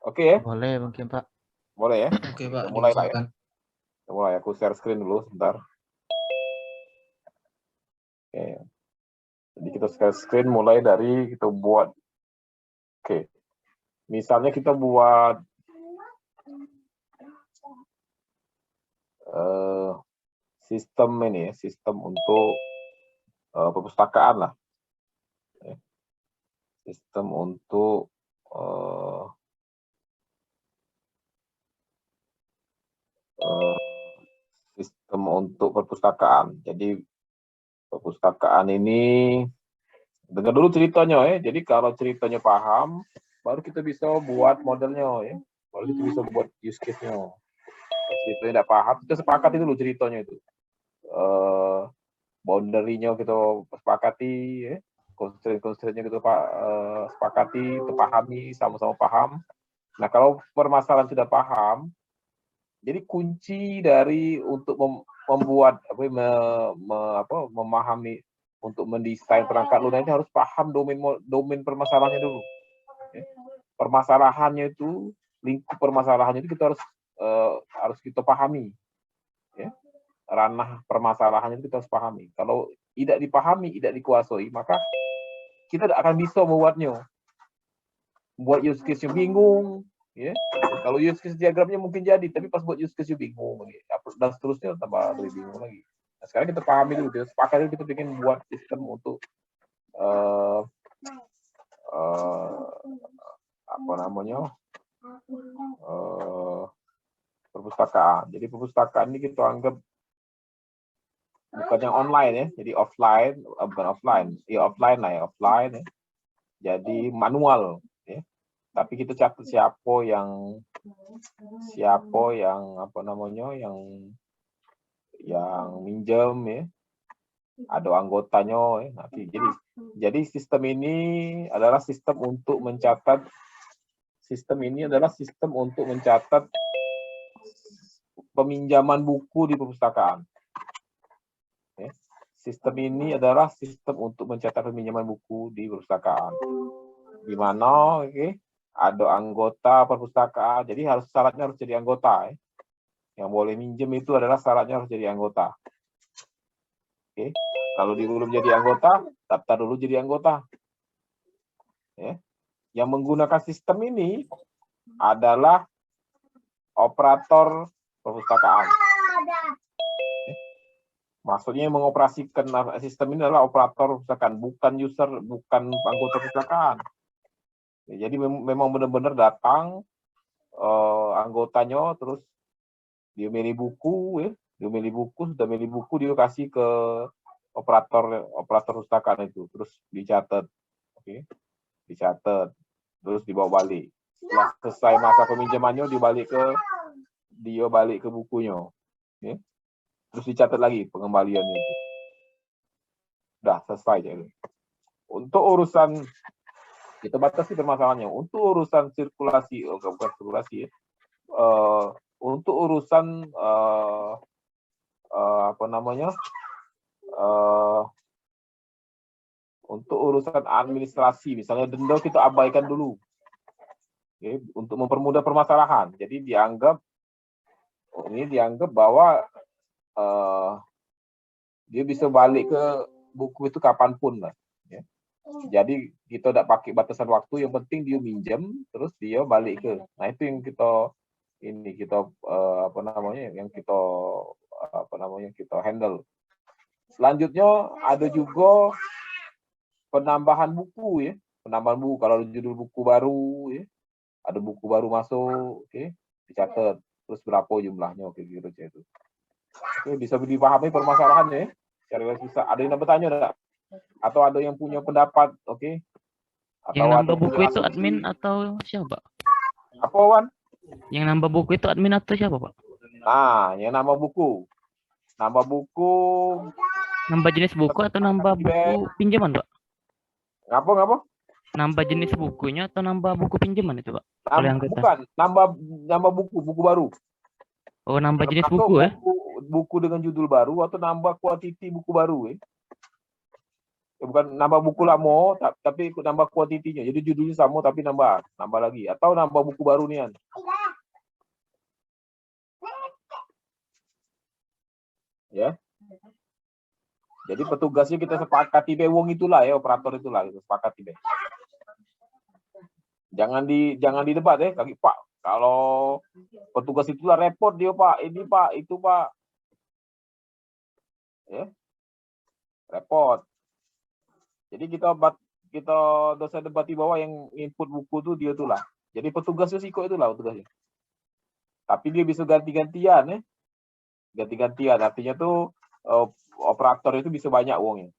Oke ya? Boleh mungkin Pak. Boleh ya? Oke Pak, Kita mulai lah ya. diusahakan. Kita mulai. Aku share screen dulu sebentar. Oke. Jadi kita share screen mulai dari kita buat. Oke. Misalnya kita buat sistem ini ya, sistem untuk perpustakaan lah. Sistem untuk sistem untuk perpustakaan. Jadi perpustakaan ini dengar dulu ceritanya ya. Jadi kalau ceritanya paham, baru kita bisa buat modelnya ya. Baru kita bisa buat use case-nya. Kalau ceritanya tidak paham, kita sepakati dulu ceritanya itu. Boundary-nya kita sepakati ya. Constraint-constraint-nya kita sepakati, kita pahami, sama-sama paham. Nah, kalau permasalahan sudah paham, jadi kunci dari untuk membuat memahami untuk mendesain perangkat lunak ini harus paham domain permasalahannya dulu. Ya. Permasalahannya itu, lingkup permasalahannya itu kita harus kita pahami. Ya. Ranah permasalahannya itu kita harus pahami. Kalau tidak dipahami, tidak dikuasai, maka kita tidak akan bisa membuatnya. Buat use case-nya bingung, ya. Kalau use case diagramnya mungkin jadi, tapi pas buat use case-nya bingung, dan seterusnya tambah lebih bingung lagi. Nah, sekarang kita pahami dulu, kita sepakati kita ingin buat sistem untuk perpustakaan. Jadi perpustakaan ini kita anggap bukan yang online ya, jadi offline, bukan offline, ya offline lah ya, offline ya. Jadi manual ya. Tapi kita catat siapa yang yang minjem ya. Ada anggotanya ya. Nanti jadi sistem ini adalah sistem untuk mencatat peminjaman buku di perpustakaan. Ya. Sistem ini adalah sistem untuk mencatat peminjaman buku di perpustakaan. Di mana ada anggota perpustakaan, jadi syaratnya harus jadi anggota. Ya. Yang boleh minjem itu adalah syaratnya harus jadi anggota. Oke. Kalau belum jadi anggota, daftar dulu jadi anggota. Ya. Yang menggunakan sistem ini adalah operator perpustakaan. Maksudnya yang mengoperasikan sistem ini adalah operator perpustakaan, bukan user, bukan anggota perpustakaan. Ya, jadi memang benar-benar datang anggotanya, terus dia milih buku, ya. Dia milih buku, sudah milih buku, dia kasih ke operator perpustakaan itu, terus dicatat, dicatat, terus dibawa balik. Setelah selesai masa peminjamannya, dia balik ke bukunya, terus dicatat lagi pengembaliannya itu. Udah selesai jadi. Untuk urusan kita batasi permasalahannya. Untuk urusan sirkulasi, bukan sirkulasi ya. Untuk urusan untuk urusan administrasi, misalnya denda kita abaikan dulu, untuk mempermudah permasalahan. Jadi dianggap bahwa dia bisa balik ke buku itu kapanpun lah. Ya. Jadi kita tidak pakai batasan waktu, yang penting dia minjem, terus dia balik ke. Nah itu yang kita kita handle. Selanjutnya ada juga penambahan buku ya, penambahan buku. Kalau judul buku baru ya, ada buku baru masuk, dicatat, terus berapa jumlahnya, gitu itu. Bisa dipahami permasalahannya ya. Secara susah. Ada yang bertanya enggak? Atau ada yang punya pendapat, Atau yang nambah buku itu admin atau siapa? Apa, Wan? Yang nambah buku itu admin atau siapa, Pak? Nah, yang nambah buku. Nambah jenis buku atau nambah buku pinjaman, Pak? Ngapa? Nambah jenis bukunya atau nambah buku pinjaman itu, Pak? Bukan, nambah buku baru. Oh, nambah jenis buku ya? Buku dengan judul baru atau nambah kuantiti buku baru ya? bukan nambah buku lama, tapi ikut nambah kuantitinya. Jadi judulnya sama tapi nambah lagi. Atau nambah buku baru nih. Ya. Jadi petugasnya kita sepakati be wong itulah ya, operator itulah kita sepakati be. Jangan didebat ya, kaki Pak. Kalau petugas itulah repot dia Pak, ini Pak, itu Pak. Ya. Repot. Jadi kita dosa debat di bawah yang input buku tuh dia tuh lah. Jadi petugasnya sih kok itulah petugasnya. Tapi dia bisa ganti-gantian ya. Ganti-gantian artinya tuh operator itu bisa banyak uangnya.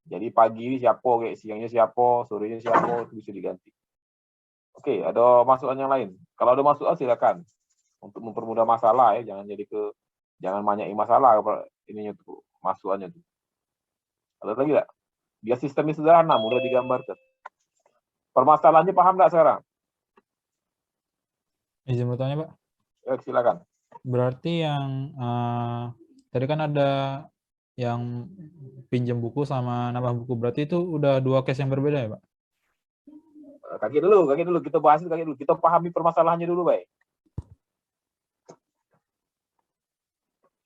Jadi pagi ini siapa, kayak siangnya siapa, sorenya siapa, itu bisa diganti. Oke, ada masukan yang lain. Kalau ada masukan silakan. Untuk mempermudah masalah ya, jangan banyak masalah ininya tuh, masukannya tuh. Ada lagi enggak? Biar sistemnya sederhana, mudah digambarkan. Permasalahannya paham enggak sekarang? Izin bertanya, Pak. Silakan. Berarti yang tadi kan ada yang pinjam buku sama nambah buku, berarti itu udah dua case yang berbeda ya, Pak? Kaki dulu, kita bahas itu kaki dulu. Kita pahami permasalahannya dulu, baik.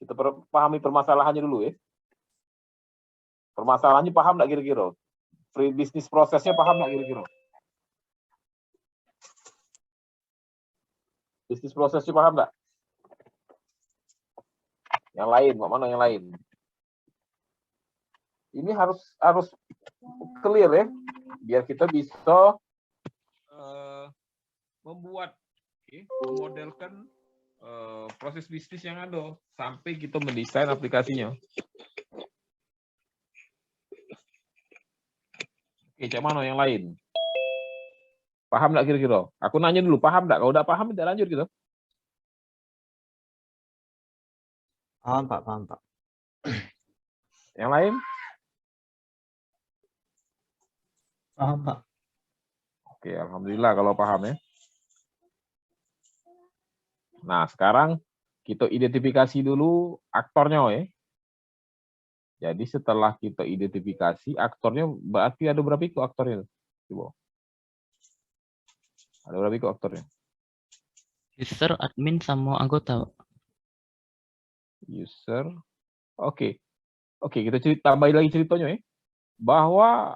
Kita pahami permasalahannya dulu ya. Permasalahannya paham nggak kira-kira? Free business prosesnya paham nggak kira-kira? Bisnis prosesnya paham nggak? Yang lain, mana yang lain? Ini harus clear ya, biar kita bisa membuat, memodelkan proses bisnis yang ada sampai kita mendesain aplikasinya. Oke, cak mana yang lain? Paham nggak kira-kira? Aku nanya dulu, paham nggak? Kalau udah paham, kita lanjut gitu. Paham Pak, paham Pak. Yang lain? Paham Pak. Oke, alhamdulillah kalau paham ya. Nah, sekarang kita identifikasi dulu aktornya ya. Jadi setelah kita identifikasi aktornya, berarti ada berapa itu aktornya? Coba. Ada berapa itu aktornya? User, admin, sama anggota. User. Oke, kita tambahin lagi ceritanya ya. Bahwa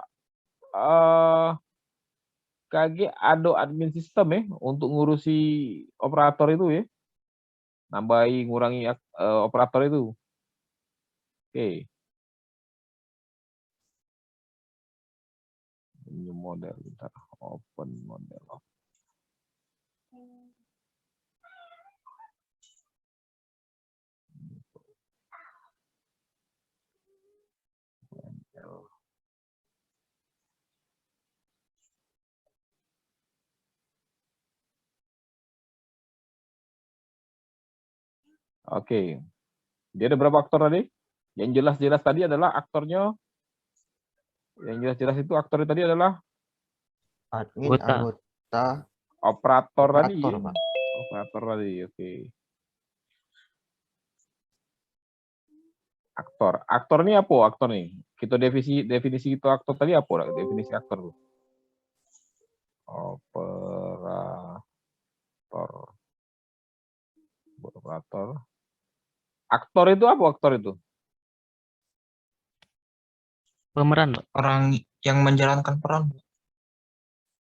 KG ada admin sistem ya untuk ngurusi operator itu ya. Nambahi, ngurangi operator itu. Oke. New model, bentar. Open model. Oke. Dia ada berapa aktor tadi? Yang jelas-jelas tadi adalah aktornya. Yang jelas-jelas itu aktornya tadi adalah Admin, anggota, operator tadi. Pak. Operator tadi, oke. Aktor ini apa aktor nih? Kita definisi itu aktor tadi apa? Definisi aktor tuh. Operator. Aktor itu apa aktor itu? Pemeran, Pak. Orang yang menjalankan peran.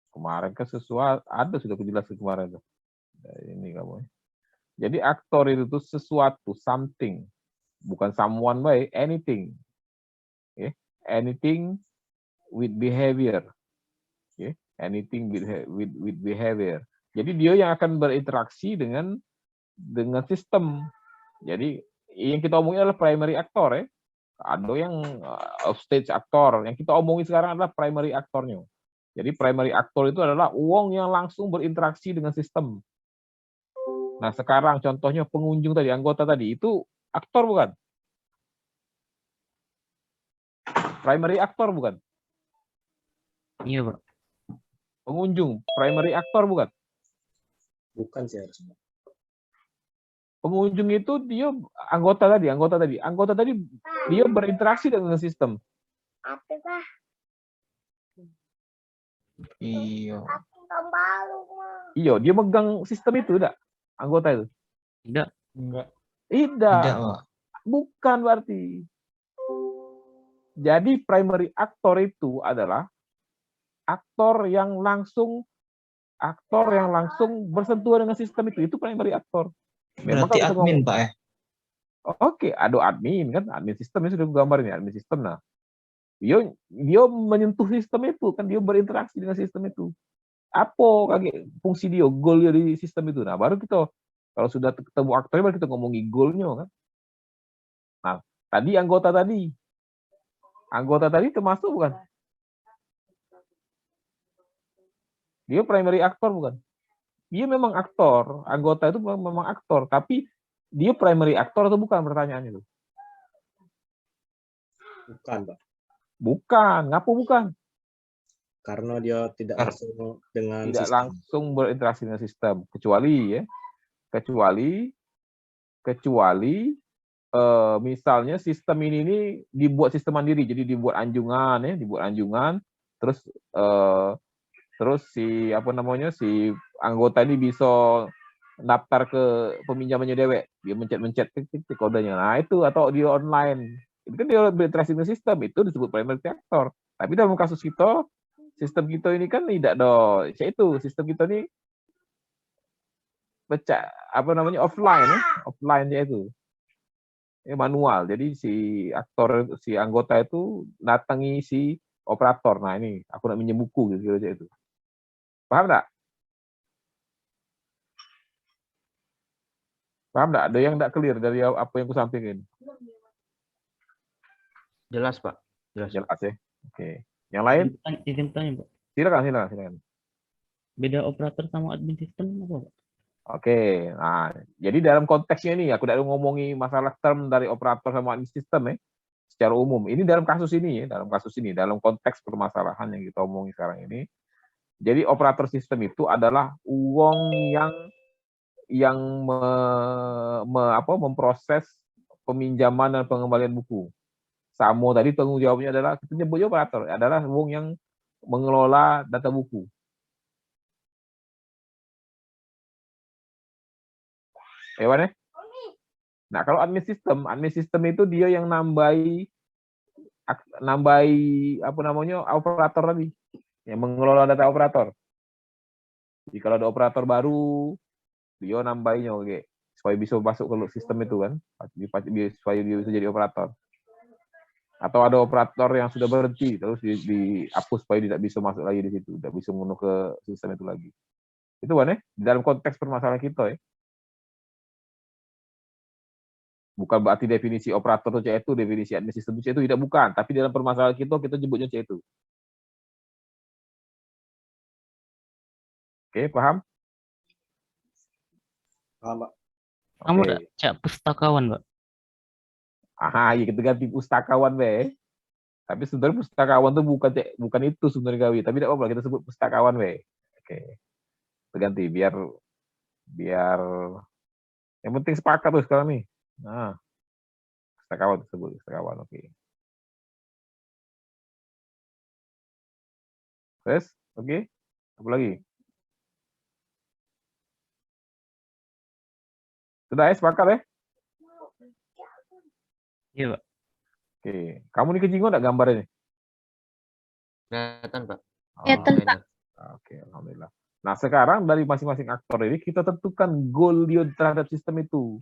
Kemarin kan sesuatu ada sudah penjelasan kemarin tuh. Ini kamu. Jadi aktor itu tuh sesuatu, something, bukan someone by anything. Okay? Anything with behavior. Okay? Anything with behavior. Jadi dia yang akan berinteraksi dengan sistem. Jadi yang kita omongin adalah primary actor ya. Ada yang stage actor. Yang kita omongin sekarang adalah primary aktornya. Jadi primary aktor itu adalah uang yang langsung berinteraksi dengan sistem. Nah sekarang contohnya pengunjung tadi, anggota tadi, itu aktor bukan? Primary aktor bukan? Iya, Pak. Pengunjung, primary aktor bukan? Bukan sih harusnya. Pengunjung itu dia anggota tadi dia berinteraksi dengan sistem. Iya. Iya, dia megang sistem itu enggak? Anggota itu. Tidak. Enggak. Tidak, Tidak, Pak. bukan berarti. Jadi primary aktor itu adalah aktor yang langsung bersentuhan dengan sistem itu primary aktor. Memang Berarti kalau kita admin, ngomong, Pak, ya? oke, ada admin kan, admin sistemnya sudah gambar ini, admin sistem. Nah, dia menyentuh sistem itu kan, dia berinteraksi dengan sistem itu. Apa kaget fungsi dia, goal dia di sistem itu. Nah, baru kita kalau sudah ketemu aktornya baru kita ngomongi goalnya kan. Nah, tadi anggota termasuk bukan? Dia primary aktor bukan? Dia memang aktor, anggota itu memang aktor, tapi dia primary aktor atau bukan, pertanyaannya itu? Bukan, Pak. Bukan, ngapa bukan? Karena dia tidak langsung dengan Tidak sistem. langsung berinteraksi dengan sistem, kecuali misalnya sistem ini dibuat sistem mandiri, jadi dibuat anjungan, terus si si anggota ini bisa daftar ke peminjamannya dewek, dia mencet kodenya. Nah itu, atau dia online, itu kan dia berinteraksi dengan sistem, itu disebut primary actor. Tapi dalam kasus kita, sistem kita ini kan tidak ada sistem kita ini offline ya itu. Manual. Jadi si anggota itu datangi si operator. Nah ini aku nak minjem buku gitu aja itu. Paham enggak? Paham enggak? Ada yang enggak clear dari apa yang aku sampaikan? Jelas, Pak. Jelas. Jelas ya. Oke. Yang lain? Izin tanya, Pak. Silakan. Beda operator sama admin sistem apa, Pak? Oke. Nah, jadi dalam konteksnya ini aku tidak ngomongi masalah term dari operator sama admin sistem ya. Secara umum. Ini dalam kasus ini, dalam konteks permasalahan yang kita omongin sekarang ini. Jadi operator sistem itu adalah uang yang memproses peminjaman dan pengembalian buku. Samo tadi tanggung jawabnya adalah, kita nyebutnya operator, adalah uang yang mengelola data buku. Ya? Nah, kalau admin sistem itu dia yang nambahi operator tadi, yang mengelola data operator. Jadi kalau ada operator baru, dia nambahinya supaya bisa masuk ke sistem itu kan, supaya dia bisa jadi operator. Atau ada operator yang sudah berhenti terus dihapus supaya tidak bisa masuk lagi di situ, tidak bisa menuju ke sistem itu lagi. Itu kan ya, dalam konteks permasalahan kita ya. Bukan berarti definisi operator itu definisi admin sistem itu tidak, bukan, tapi dalam permasalahan kita nyebutnya itu. Oke, paham? Paham, Pak. Kamu udah cak pustakawan, Pak? Iya, kita ganti pustakawan be. Tapi sebenarnya pustakawan itu bukan itu sebenarnya gawi, tapi tidak apa-apa kita sebut pustakawan be. Oke. Terganti biar yang penting sepakat tuh sekarang nih. Nah, pustakawan tersebut, pustakawan, oke. Terus, oke. Apa lagi? Sudah ya, sepakat ya? Iya, Pak. Oke. Kamu nih kejingo enggak gambarnya? Kelihatan, Pak. Kelihatan, Pak. Oke, alhamdulillah. Nah, sekarang dari masing-masing aktor ini kita tentukan goal dia terhadap sistem itu.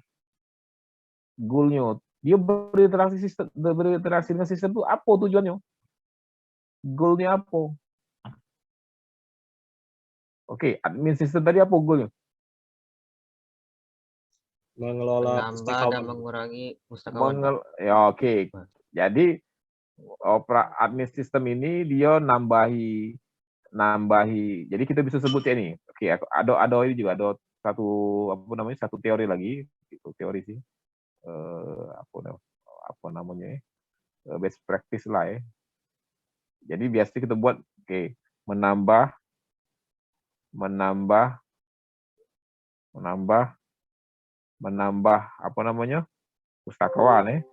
Goalnya, dia berinteraksi dengan sistem itu apa tujuannya? Goalnya apa? Oke, admin sistem tadi apa goalnya? Mengelola menambah dan mengurangi pustakawan, Pak. Ya, oke. Jadi admin sistem ini dia nambahi. Jadi kita bisa sebut ya ini. Oke, ada ini juga ada satu teori lagi, itu teori sih. Apa namanya? Best practice lah ya. Jadi biasanya kita buat menambah apa namanya? Pustakawan ya.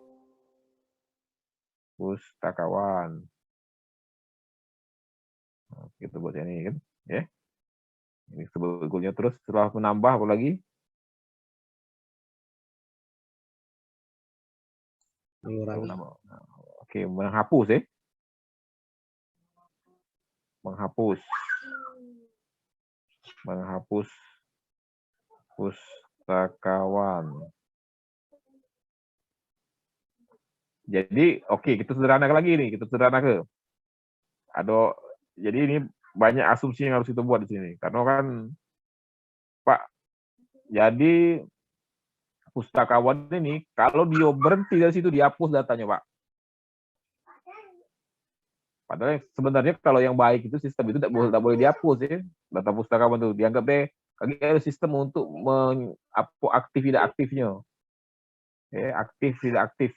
Pustakawan. Kita buat ini kan, ya. Ini sebut goalnya. Terus setelah menambah apa lagi? Mengurangi. Oke, menghapus ya. Menghapus pustakawan. Jadi, oke, kita sederhanakan lagi nih, jadi ini banyak asumsi yang harus kita buat di sini. Karena kan, Pak, jadi pustakawan ini kalau dia berhenti dari situ dihapus datanya, Pak. Padahal sebenarnya kalau yang baik itu sistem itu tidak boleh dihapus ya. Data pustakawan itu dianggap deh ada sistem untuk aktif tidak aktifnya. Aktif tidak aktif.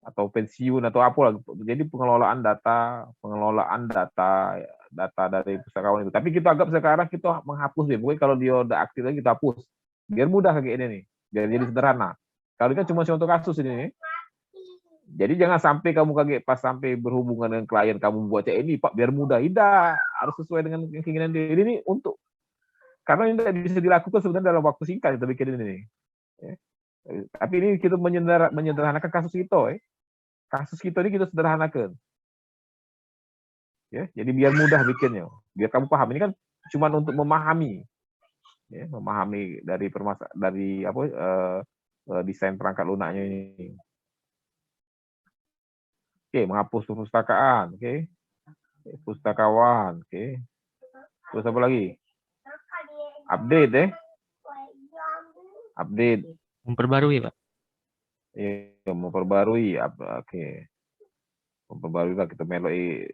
Atau pensiun atau apa. Jadi pengelolaan data dari pustakawan itu. Tapi kita anggap sekarang kita menghapus deh. Pokoknya kalau dia udah aktif lagi kita hapus. Biar mudah kayak ini nih. Biar jadi sederhana. Kalau ini kan cuma contoh kasus ini. Jadi jangan sampai kamu kaget pas sampai berhubungan dengan klien kamu buat ini Pak biar mudah. Tidak, harus sesuai dengan keinginan dia. Ini untuk karena ini tidak bisa dilakukan sebenarnya dalam waktu singkat kita bikin ini. Tapi ini kita menyederhanakan kasus kita. Kasus kita ini kita sederhanakan. Jadi biar mudah bikinnya. Biar kamu paham. Ini kan cuma untuk memahami. Memahami dari desain perangkat lunaknya ini. Oke, menghapus perpustakaan. Oke. Pustakawan. Oke. Terus apa lagi? Update Update. Memperbarui, Pak. Iya, memperbarui. Oke. Memperbarui lah kita meloi.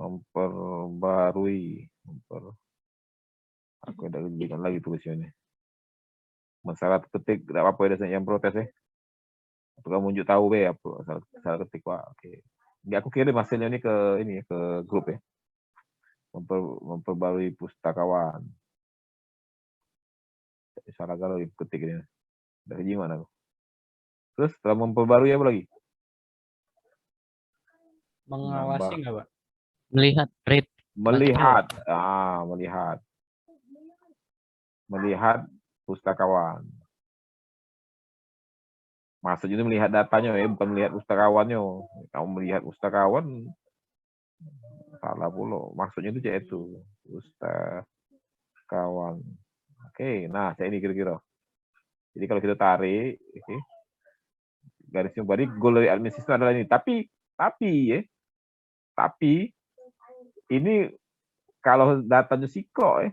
Memperbarui. Aku ada bikin lagi tulisannya. Masalah ketik tidak apa-apa yang protes ya. Atau kamu unjuk tahu be apa salah ketik Pak. Oke. Aku kirim hasilnya ini ke grup ya. Memperbarui pustakawan. Salah kalau ketik ini. Dari gimana? Terus setelah memperbarui apa lagi? Mengawasi nggak, Pak? Melihat rate. Melihat pustakawan. Maksudnya itu melihat datanya ya, bukan melihat pustakawannya. Kamu melihat pustakawan, salah pula. Maksudnya itu cek itu. Pustakawan. Oke, nah saya ini kira-kira. Jadi kalau kita tarik, garisnya balik, goal dari admin sistem adalah ini. Tapi ini kalau datanya siko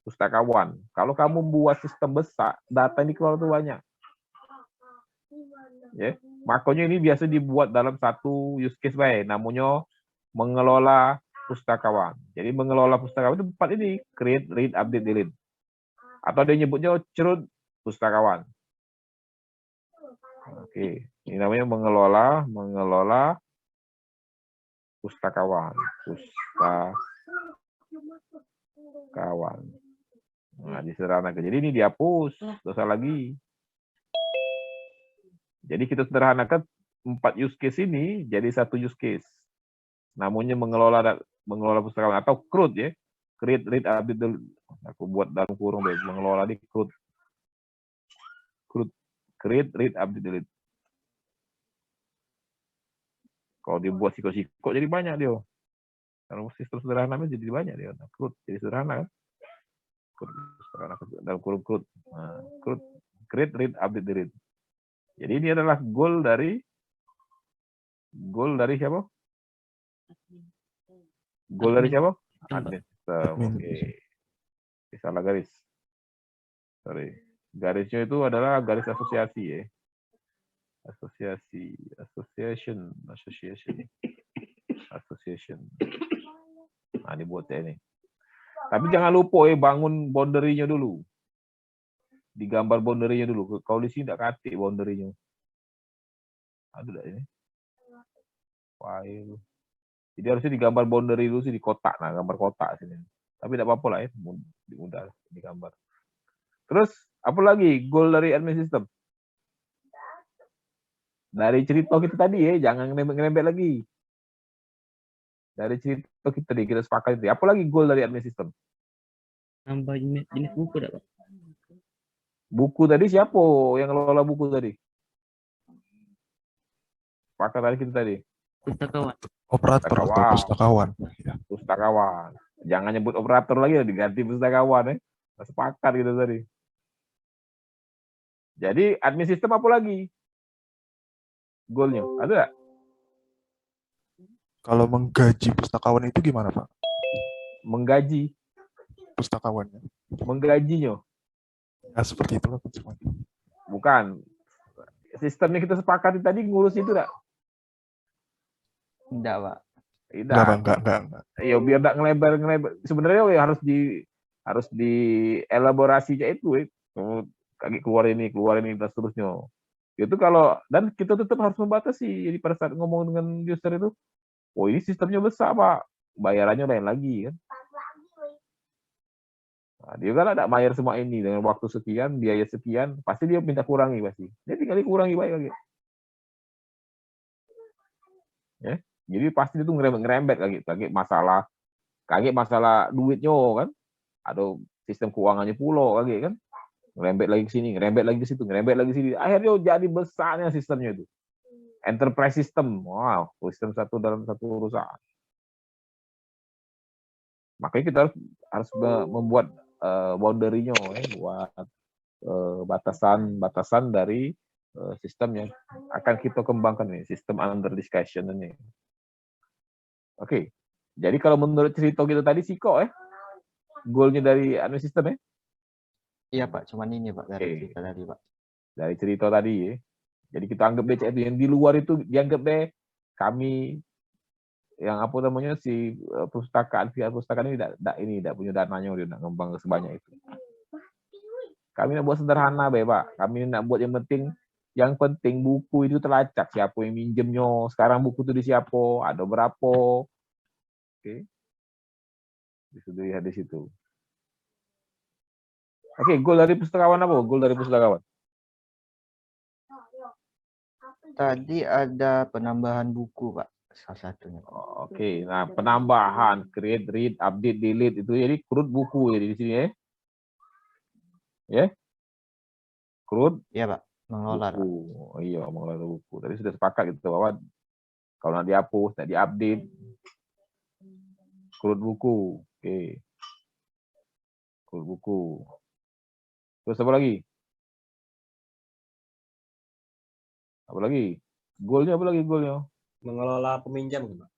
pustakawan. Kalau kamu buat sistem besar, data ini keluar tuh banyak. Makanya ini biasa dibuat dalam satu use case baik, namanya mengelola pustakawan. Jadi mengelola pustakawan itu 4 ini, create, read, update, delete. Atau dia nyebutnya cerut pustakawan. Oke, ini namanya mengelola pustakawan. Nah, disederhanakan. Jadi ini dihapus, dosa lagi. Jadi kita sederhanakan 4 use case ini jadi satu use case. Namanya mengelola pustakawan atau CRUD ya. Create, read, update, delete. Aku buat dalam kurung deh, mengelola di CRUD. Create, read, update, delete. Kalau dibuat siko-siko jadi banyak dia. Kalau sistem sederhana jadi banyak dia. CRUD jadi sederhana kan. Dalam kurung CRUD. Nah, CRUD, create, read, update, delete. Jadi ini adalah goal dari siapa? Goal dari siapa? Admin system. Oke. Salah garis. Sorry. Garisnya itu adalah garis asosiasi ya. Association. Nah, dibuat ya ini. Tapi jangan lupa bangun boundary-nya dulu. Digambar boundary-nya dulu. Kalau di sini tidak katik boundary-nya. Ada enggak ini? File. Jadi harusnya digambar boundary dulu sih di kotak. Nah, gambar kotak sini. Tapi tidak apa-apa lah ya. Mudah digambar. Terus, apa lagi goal dari admin system? Dari cerita kita tadi ya, jangan ngerembet lagi. Dari cerita kita sepakat itu. Apa lagi goal dari admin sistem? Nambah jenis buku dah, Pak. Buku tadi siapa yang ngelola buku tadi? Sepakat tadi kita tadi. Pustakawan. Operator atau pustakawan. Ya. Pustakawan. Jangan nyebut operator lagi, diganti pustakawan ya. Sepakat gitu tadi. Jadi admin sistem apa lagi? Goalnya ada nggak? Kalau menggaji pustakawan itu gimana, Pak? Menggaji Pustakawannya. menggajinya. Ya, seperti itulah konsepnya. Bukan. Sistemnya kita sepakati tadi ngurus itu enggak? Enggak, Pak. Tidak. Enggak. Ya biar enggak ngelebar. Sebenarnya ya harus di elaborasinya itu. Kaki keluar ini dan seterusnya. Itu kalau dan kita tetap harus membatasi. Jadi pada saat ngomong dengan user itu, oh ini sistemnya besar, Pak. Bayarannya lain lagi kan. Nah, dia kan ada bayar semua ini dengan waktu sekian, biaya sekian, pasti dia minta kurangi pasti. Dia tinggal dikurangi baik lagi. Ya, jadi pasti itu ngerembet lagi masalah, masalah duitnya kan, ada sistem keuangannya pulau lagi kan, ngerembet lagi ke sini, ngerembet lagi ke situ, ngerembet lagi ke sini. Akhirnya jadi besarnya sistemnya itu. Enterprise system, wow, sistem satu dalam satu perusahaan. Makanya kita harus membuat boundary-nya buat batasan dari sistem yang akan kita kembangkan ini, sistem under discussion ini. Oke. Jadi kalau menurut cerita kita tadi Siko goalnya dari admin sistem Iya, Pak. Cuman ini, Pak, dari cerita tadi, Pak. Dari cerita tadi ya. Jadi kita anggap BCA itu yang di luar itu dianggap kami yang apa namanya si pihak perpustakaan ini tidak punya dananya udah nak ngembang sebanyak itu. Kami nak buat sederhana Pak. Kami nak buat yang penting buku itu terlacak siapa yang minjemnya, sekarang buku itu di siapa, ada berapa. Oke. Disudah lihat di situ. Oke, goal dari pustakawan apa? Goal dari pustakawan. Tadi ada penambahan buku, Pak. Salah satunya. Oke, nah penambahan, create, read, update, delete itu jadi create buku ya di sini ya. Ya. Create. Iya, Pak. Mengelola. Buku. Oh, iya, mengelola buku. Tadi sudah sepakat gitu bahwa kalau nak dihapus, nak diupdate, create buku. Oke. Create buku. Terus apa lagi? Apa lagi? Goalnya apa lagi goalnya? Mengelola peminjam, Pak.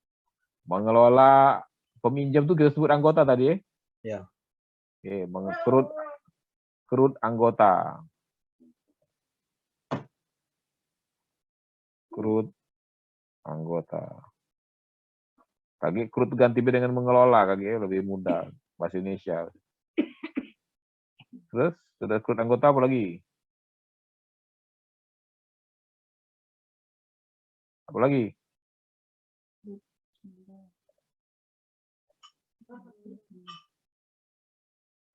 Mengelola peminjam itu kita sebut anggota tadi ya? Ya. Oke, kerut anggota. Kerut anggota. Kaki kerut ganti dengan mengelola kaki lebih mudah bahasa Indonesia. Terus sudah kerut anggota apa lagi? Apa lagi?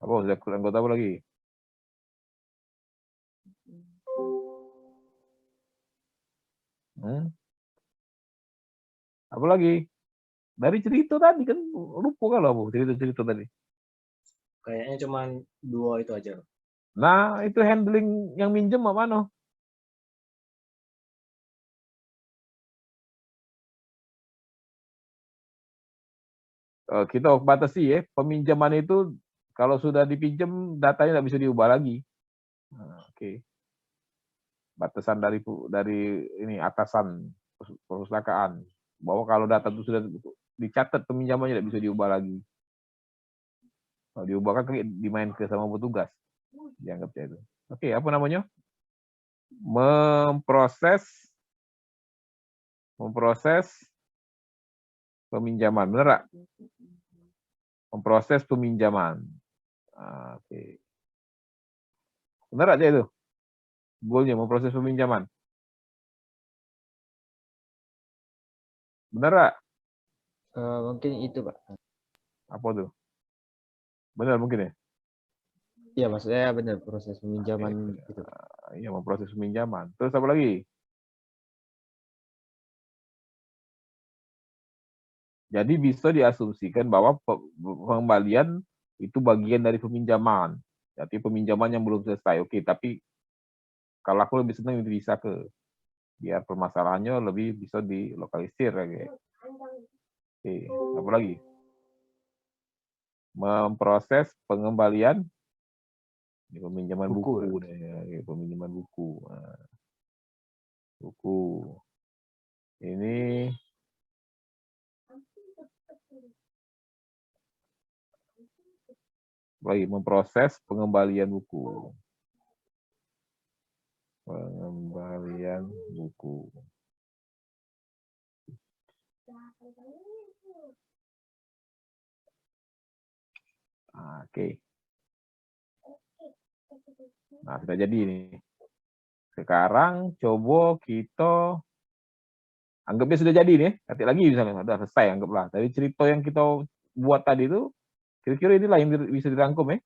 Apa sudah kerut anggota apa lagi? Apa lagi? Dari cerita tadi kan lupa kalau Bu cerita tadi. Kayaknya cuma 2 itu aja. Nah, itu handling yang minjem apa mana? Kita batasi ya, peminjaman itu kalau sudah dipinjam datanya tidak bisa diubah lagi. Nah, oke. Batasan dari ini atasan perpustakaan bahwa kalau data itu sudah dicatat peminjamannya tidak bisa diubah lagi. Kalau diubah kan dimain ke sama petugas. Dianggapnya itu. Oke, apa namanya? Memproses peminjaman, benar nggak? Memproses peminjaman. Oke. Benar aja itu? Goalnya memproses peminjaman. Benar nggak? Mungkin itu, Pak. Apa tuh? Benar mungkin ya? Iya, maksudnya benar proses peminjaman gitu. Iya, memproses peminjaman. Terus apa lagi? Jadi bisa diasumsikan bahwa pengembalian itu bagian dari peminjaman. Jadi peminjaman yang belum selesai. Oke, tapi kalau aku lebih senang bisa biar permasalahannya lebih bisa dilokalisir lagi. Oke, apa lagi? Memproses pengembalian peminjaman Buku. buku, peminjaman buku. Nah, buku. Ini lagi memproses pengembalian buku. Pengembalian buku. Oke. Nah, sudah jadi ini. Sekarang coba kita anggapnya sudah jadi nih. Nanti lagi misalnya sudah selesai anggaplah. Dari cerita yang kita buat tadi itu kira-kira inilah yang bisa dirangkum ya.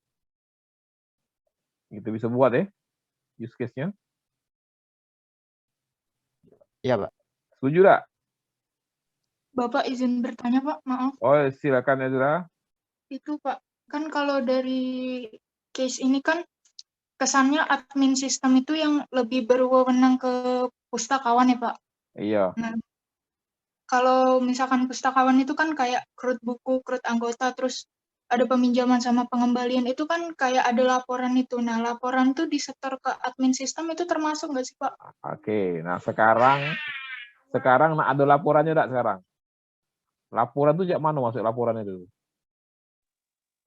Kita bisa buat ya use case-nya. Iya, Pak. Setuju tak? Bapak izin bertanya, Pak, maaf. Oh, silakan Ezra. Itu, Pak, kan kalau dari case ini kan kesannya admin sistem itu yang lebih berwenang ke pustakawan ya, Pak. Iya. Nah, kalau misalkan pustakawan itu kan kayak krut buku, krut anggota, terus ada peminjaman sama pengembalian, itu kan kayak ada laporan itu. Nah, laporan tuh disetor ke admin sistem itu termasuk nggak sih, Pak? Oke, nah sekarang nah ada laporannya enggak sekarang? Laporan tuh jak mana masuk laporan itu?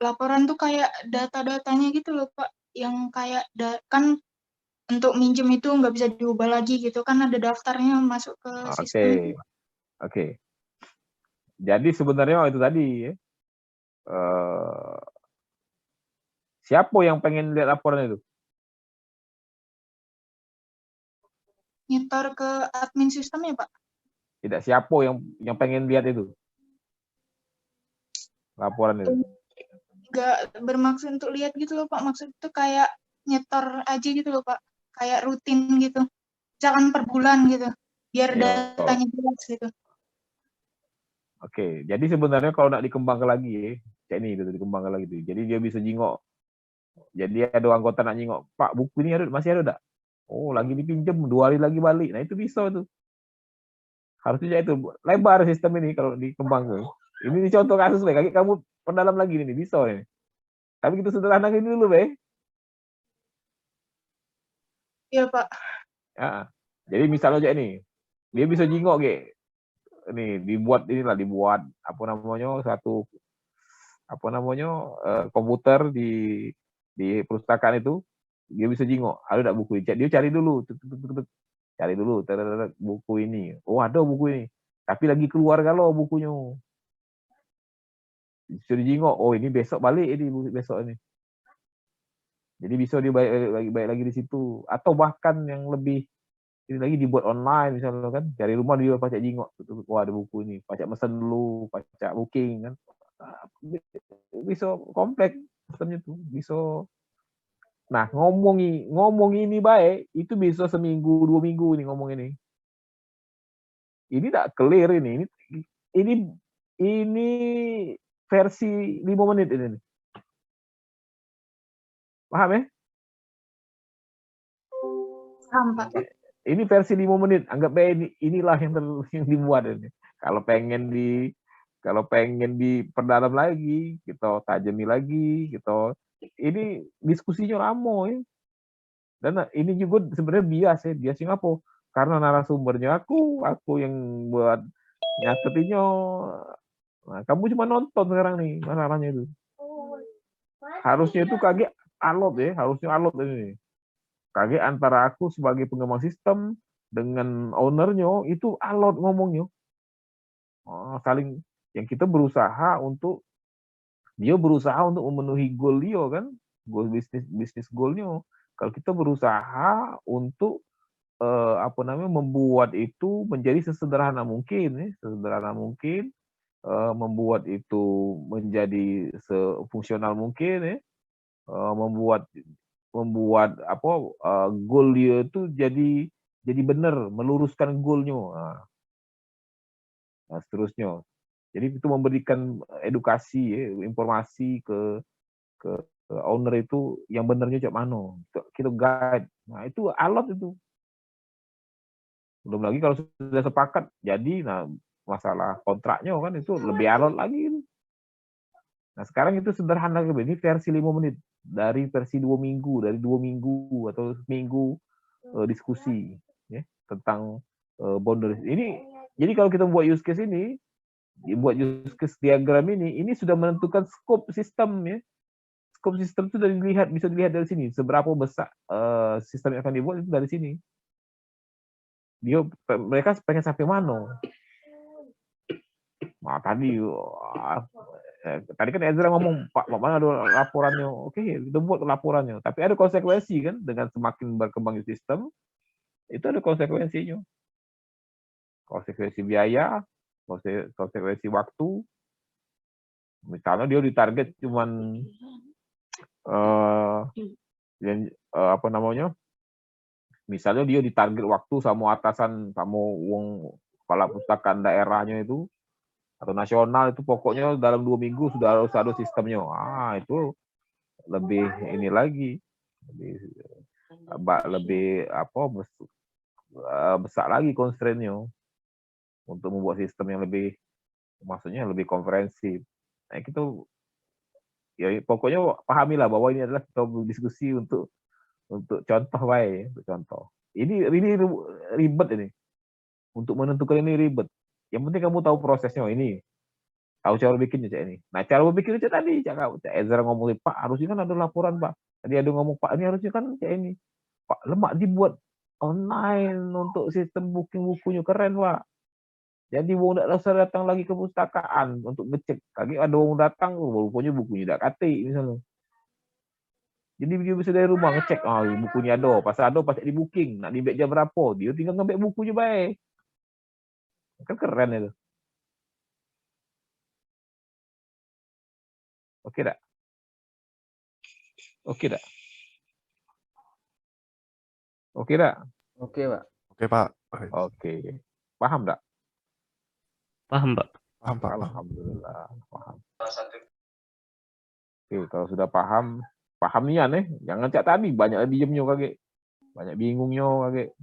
Laporan tuh kayak data-datanya gitu loh, Pak. Yang kayak kan untuk minjem itu nggak bisa diubah lagi gitu kan, ada daftarnya masuk ke sistem itu. Oke. Jadi sebenarnya itu tadi ya. Siapa yang pengen lihat laporan itu? Nyetor ke admin sistem ya, Pak? Tidak, siapa yang pengen lihat itu? Laporan itu. Nggak bermaksud untuk lihat gitu loh, Pak. Maksud itu kayak nyetor aja gitu loh, Pak. Kayak rutin gitu. Jangan per bulan gitu. Biar Ya. datanya jelas gitu. Oke, jadi sebenarnya kalau nak dikembangkan lagi ya, kayak ini gitu, dikembangkan lagi tuh. Jadi dia bisa jingok. Jadi ada anggota nak jingok, Pak, buku ini masih ada enggak? Oh, lagi dipinjam 2 hari lagi balik. Nah, itu bisa tuh. Harusnya itu lebar sistem ini kalau dikembangkan. Ini contoh kasus, Be. Kamu perdalam lagi nih, bisa nih. Tapi kita sederhana ini dulu, Be. Iya, Pak. Ya. Jadi misalnya aja nih, dia bisa jingok, Ge. Nih, dibuat apa namanya komputer di perpustakaan itu, dia bisa jingok, ada enggak buku ini? Dia cari dulu, cari dulu buku ini. Oh, ada buku ini. Tapi lagi keluar galau bukunya. Bisa dijingok, oh ini besok balik ini besok ini. Jadi bisa dia baik lagi di situ. Atau bahkan yang lebih ini lagi dibuat online misalnya kan, dari rumah dia pacak jingok, wah ada buku ini, pacak mesen dulu, pacak booking kan. Bisa kompleks sistemnya tuh, bisa. Nah, ngomong ini baik, itu bisa seminggu 2 minggu nih ngomong ini. Ini tak clear ini versi 5 menit ini. Paham ya? Paham, Pak. Ini versi 5 menit. Anggap aja inilah yang dibuat ini. Kalau pengen diperdalam lagi, kita tajami lagi, ini diskusinya lama ya. Dan ini juga sebenarnya biasnya apa? Karena narasumbernya aku yang buat nyatetinnya. Nah, kamu cuma nonton sekarang nih masalahnya itu. Harusnya itu kaget alot ya, harusnya alot ini. Kaget antara aku sebagai pengembang sistem dengan ownernya itu alot ngomongnya. Saling yang kita berusaha untuk memenuhi goal dia kan, goal bisnis goalnya. Kalau kita berusaha untuk membuat itu menjadi sesederhana mungkin, membuat itu menjadi sefungsional mungkin ya, membuat goal dia itu jadi benar, meluruskan goalnya. Nah, seterusnya. Jadi itu memberikan edukasi, ya, informasi ke owner itu yang benernya cak mana. Kita guide. Nah, itu alot itu. Belum lagi kalau sudah sepakat jadi, nah masalah kontraknya kan itu lebih alot lagi. Nah, sekarang itu sederhana, ini versi 5 menit dari versi 2 minggu, dari 2 minggu atau minggu diskusi ya, tentang boundaries. Ini jadi kalau kita buat use case ini, buat use case diagram ini sudah menentukan scope sistem ya. Scope sistem itu bisa dilihat dari sini, seberapa besar sistem yang akan dibuat itu dari sini. Mereka pengen sampai mana? Nah, tadi kan Ezra ngomong, Pak, mana ada laporannya? Oke, kita buat laporannya. Tapi ada konsekuensi kan, dengan semakin berkembang sistem, itu ada konsekuensinya. Konsekuensi biaya, konsekuensi waktu. Misalnya dia ditarget cuman misalnya dia ditarget waktu sama atasan, sama uang kepala pustakaan daerahnya itu atau nasional itu, pokoknya dalam 2 minggu sudah harus ada sistemnya. Itu lebih ini lagi, lebih besar lagi constraint-nya untuk membuat sistem yang lebih, maksudnya lebih komprehensif. Nah, itu ya pokoknya pahamilah bahwa ini adalah kita diskusi untuk contoh baik, untuk contoh. Ini ribet ini. Untuk menentukan ini ribet. Yang penting kamu tahu prosesnya ini. Tahu cara bikinnya Cak ini. Nah, cara berpikirnya Cak tadi, Cak Ezra ngomongin, Pak, harusnya kan ada laporan, Pak. Tadi ada ngomong, Pak, ini harusnya kan Cak ini. Pak, lemak dibuat online untuk sistem booking bukunya, keren, Pak. Jadi wong tidak usah datang lagi ke pustakaan untuk ngecek. Lagi ada wong datang, rupanya bukunya tidak katik misalnya. Jadi dia bisa dari rumah ngecek, bukunya ada, pas di booking, nak di jam berapa, dia tinggal ngambil bukunya baik. Kan keren itu. Oke tak? Oke tak? Oke tak? Oke, Pak. Oke, Pak. Oke. Paham tak? Paham, Pak. Paham, Pak. Alhamdulillah, paham. Oke, kalau sudah paham nian nih. Jangan cak tadi banyak diemnya kaget. Banyak bingungnya kaget.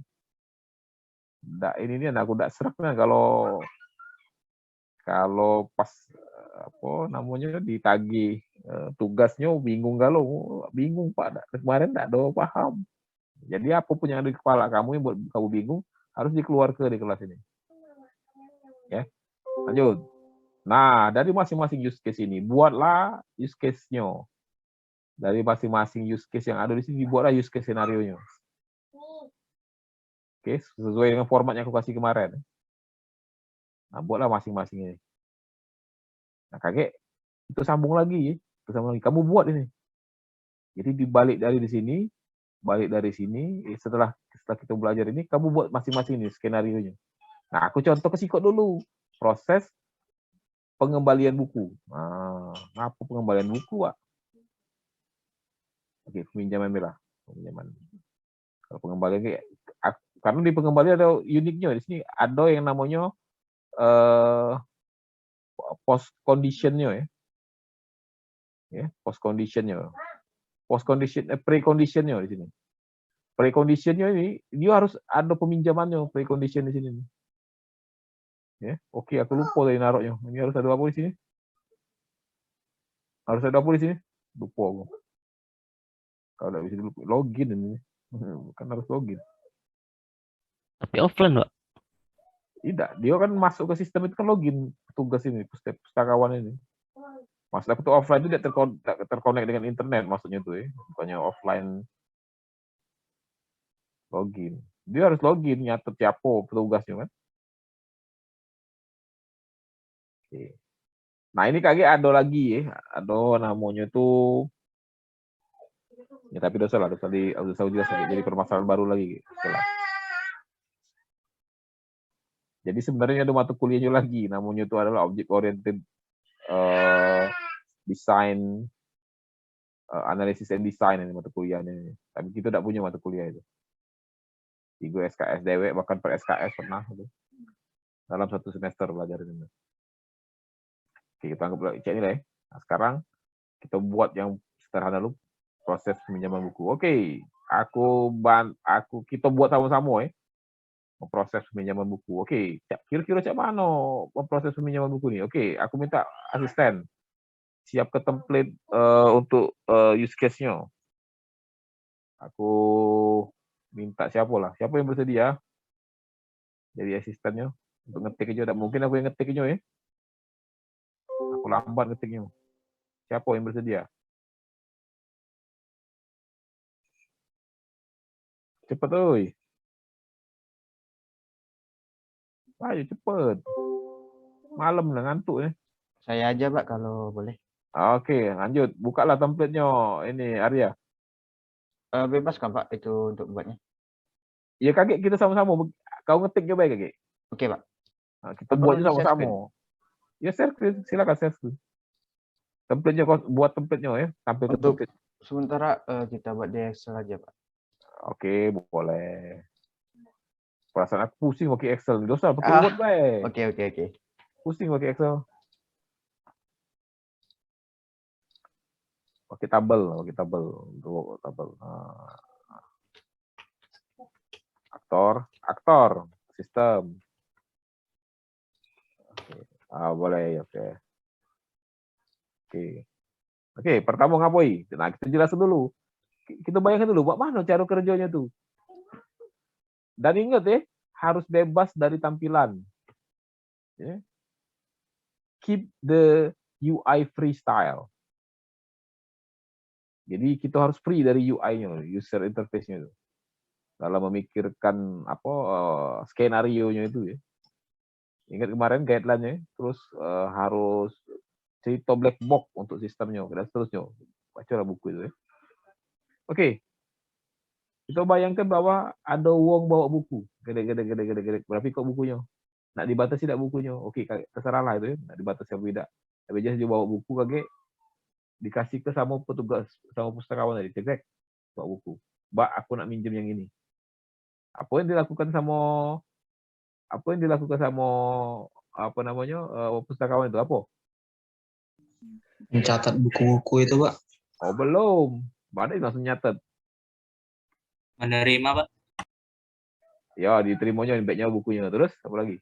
Ndak ini aku ndak serak nih kalau pas ditagih tugasnya bingung bingung Pak. Kemarin ndak ada paham. Jadi apapun yang ada di kepala kamu yang buat kamu bingung harus dikeluarkan di kelas ini. Ya. Lanjut. Nah, dari masing-masing use case ini buatlah use case-nya. Dari masing-masing use case yang ada di sini dibuatlah use case scenario-nya. Oke, sesuai dengan format yang aku kasih kemarin. Nah, buatlah masing-masing ini. Nah, kakek itu sambung lagi. Kamu buat ini. Jadi dibalik dari sini, balik dari sini, setelah kita belajar ini, kamu buat masing-masing ini skenario-nya. Nah, aku contoh ke Sikot dulu. Proses pengembalian buku. Nah, apa pengembalian buku, Pak? Oke, peminjaman merah. Peminjaman. Kalau pengembalian karena di pengembalian ada uniknya. Di sini ada yang namanya post condition-nya ya. Ya, post condition-nya. Pre-condition-nya di sini. Pre-condition-nya ini dia harus ada peminjamannya, pre-condition di sini. Ya, oke, aku lupa dari naruhnya. Ini harus ada apa di sini? Harus ada apa di sini? Lupa aku. Kalau tidak bisa login ini. Kan harus login. Tapi offline, Pak. Tidak, dia kan masuk ke sistem itu kan login tugas ini, pustakawan ini. Maksudnya itu offline itu tidak terkonek dengan internet maksudnya itu ya. Bukannya offline login. Dia harus login, nyatet siapa petugasnya kan. Oke. Nah, ini kaki ada lagi ya. Ada namanya tuh ya, tapi dosa jelas jadi permasalahan baru lagi setelah. Jadi sebenarnya ada mata kuliahnya lagi, namanya itu adalah object oriented design, analysis and design ini mata kuliahnya. Tapi kita tidak punya mata kuliah itu. Tiga SKS DW bahkan per SKS pernah itu. Dalam satu semester belajar ini. Oke, kita anggap cek nilai. Nah, sekarang kita buat yang sederhana dulu, proses peminjaman buku. Oke, kita buat sama-sama memproses peminjaman buku. Oke, kira-kira cak mana memproses peminjaman buku nih? Oke, aku minta asisten siap ke template untuk use case-nya. Aku minta siapa yang bersedia jadi asistennya untuk ngetik aja. Tak mungkin aku yang ngetiknya ya. Aku lambat ngetiknya. Siapa yang bersedia? Cepet oi. Ayo cepet. Malam lah ngantuk ya. Saya aja Pak kalau boleh. Oke, lanjut. Bukalah template-nya. Ini Arya. Bebas kan Pak itu untuk buatnya? Ya kakek kita sama-sama. Kau ngetiknya baik kakek. Oke Pak. Nah, kita Apa buatnya perlu di-share screen? sama-sama. Ya share screen, silakan share screen. Template-nya kau buat template-nya ya. Sampai ke Untuk template. sementara kita buat di Excel aja Pak. Oke, boleh. Perasaan aku pusing pakai Excel. Dosa pakai Word baik. Oke. Pusing pakai Excel. Pakai tabel. Nah. Aktor, sistem. Boleh, oke. Oke, pertama ngapoi? Nah, kita jelasin dulu. Kita bayangkan dulu, buat mana cara kerjanya tuh. Dan ingat ya, harus bebas dari tampilan. Ya. Keep the UI freestyle. Jadi kita harus free dari UI-nya, user interface-nya itu. Dalam memikirkan skenario-nya itu ya. Ingat kemarin guideline-nya, terus harus cerita black box untuk sistemnya dan seterusnya. Bacalah buku itu ya. Oke. Kita bayangkan bahwa ada wong bawa buku. Gede. Berapa kok bukunya? Nak dibatasi tidak bukunya? Oke, terserah lah itu ya. Nak dibatasi apa tidak. Tapi dia bawa buku kakek dikasih ke sama petugas, sama pustakawan tadi. Cek, bawa buku. Mbak, aku nak minjem yang ini. Apa yang dilakukan sama pustakawan itu apa? Mencatat buku-buku itu, Pak. Oh, belum. Mana langsung nyatet. Menerima, Pak. Ya, diterimanya backnya bukunya. Terus apa lagi?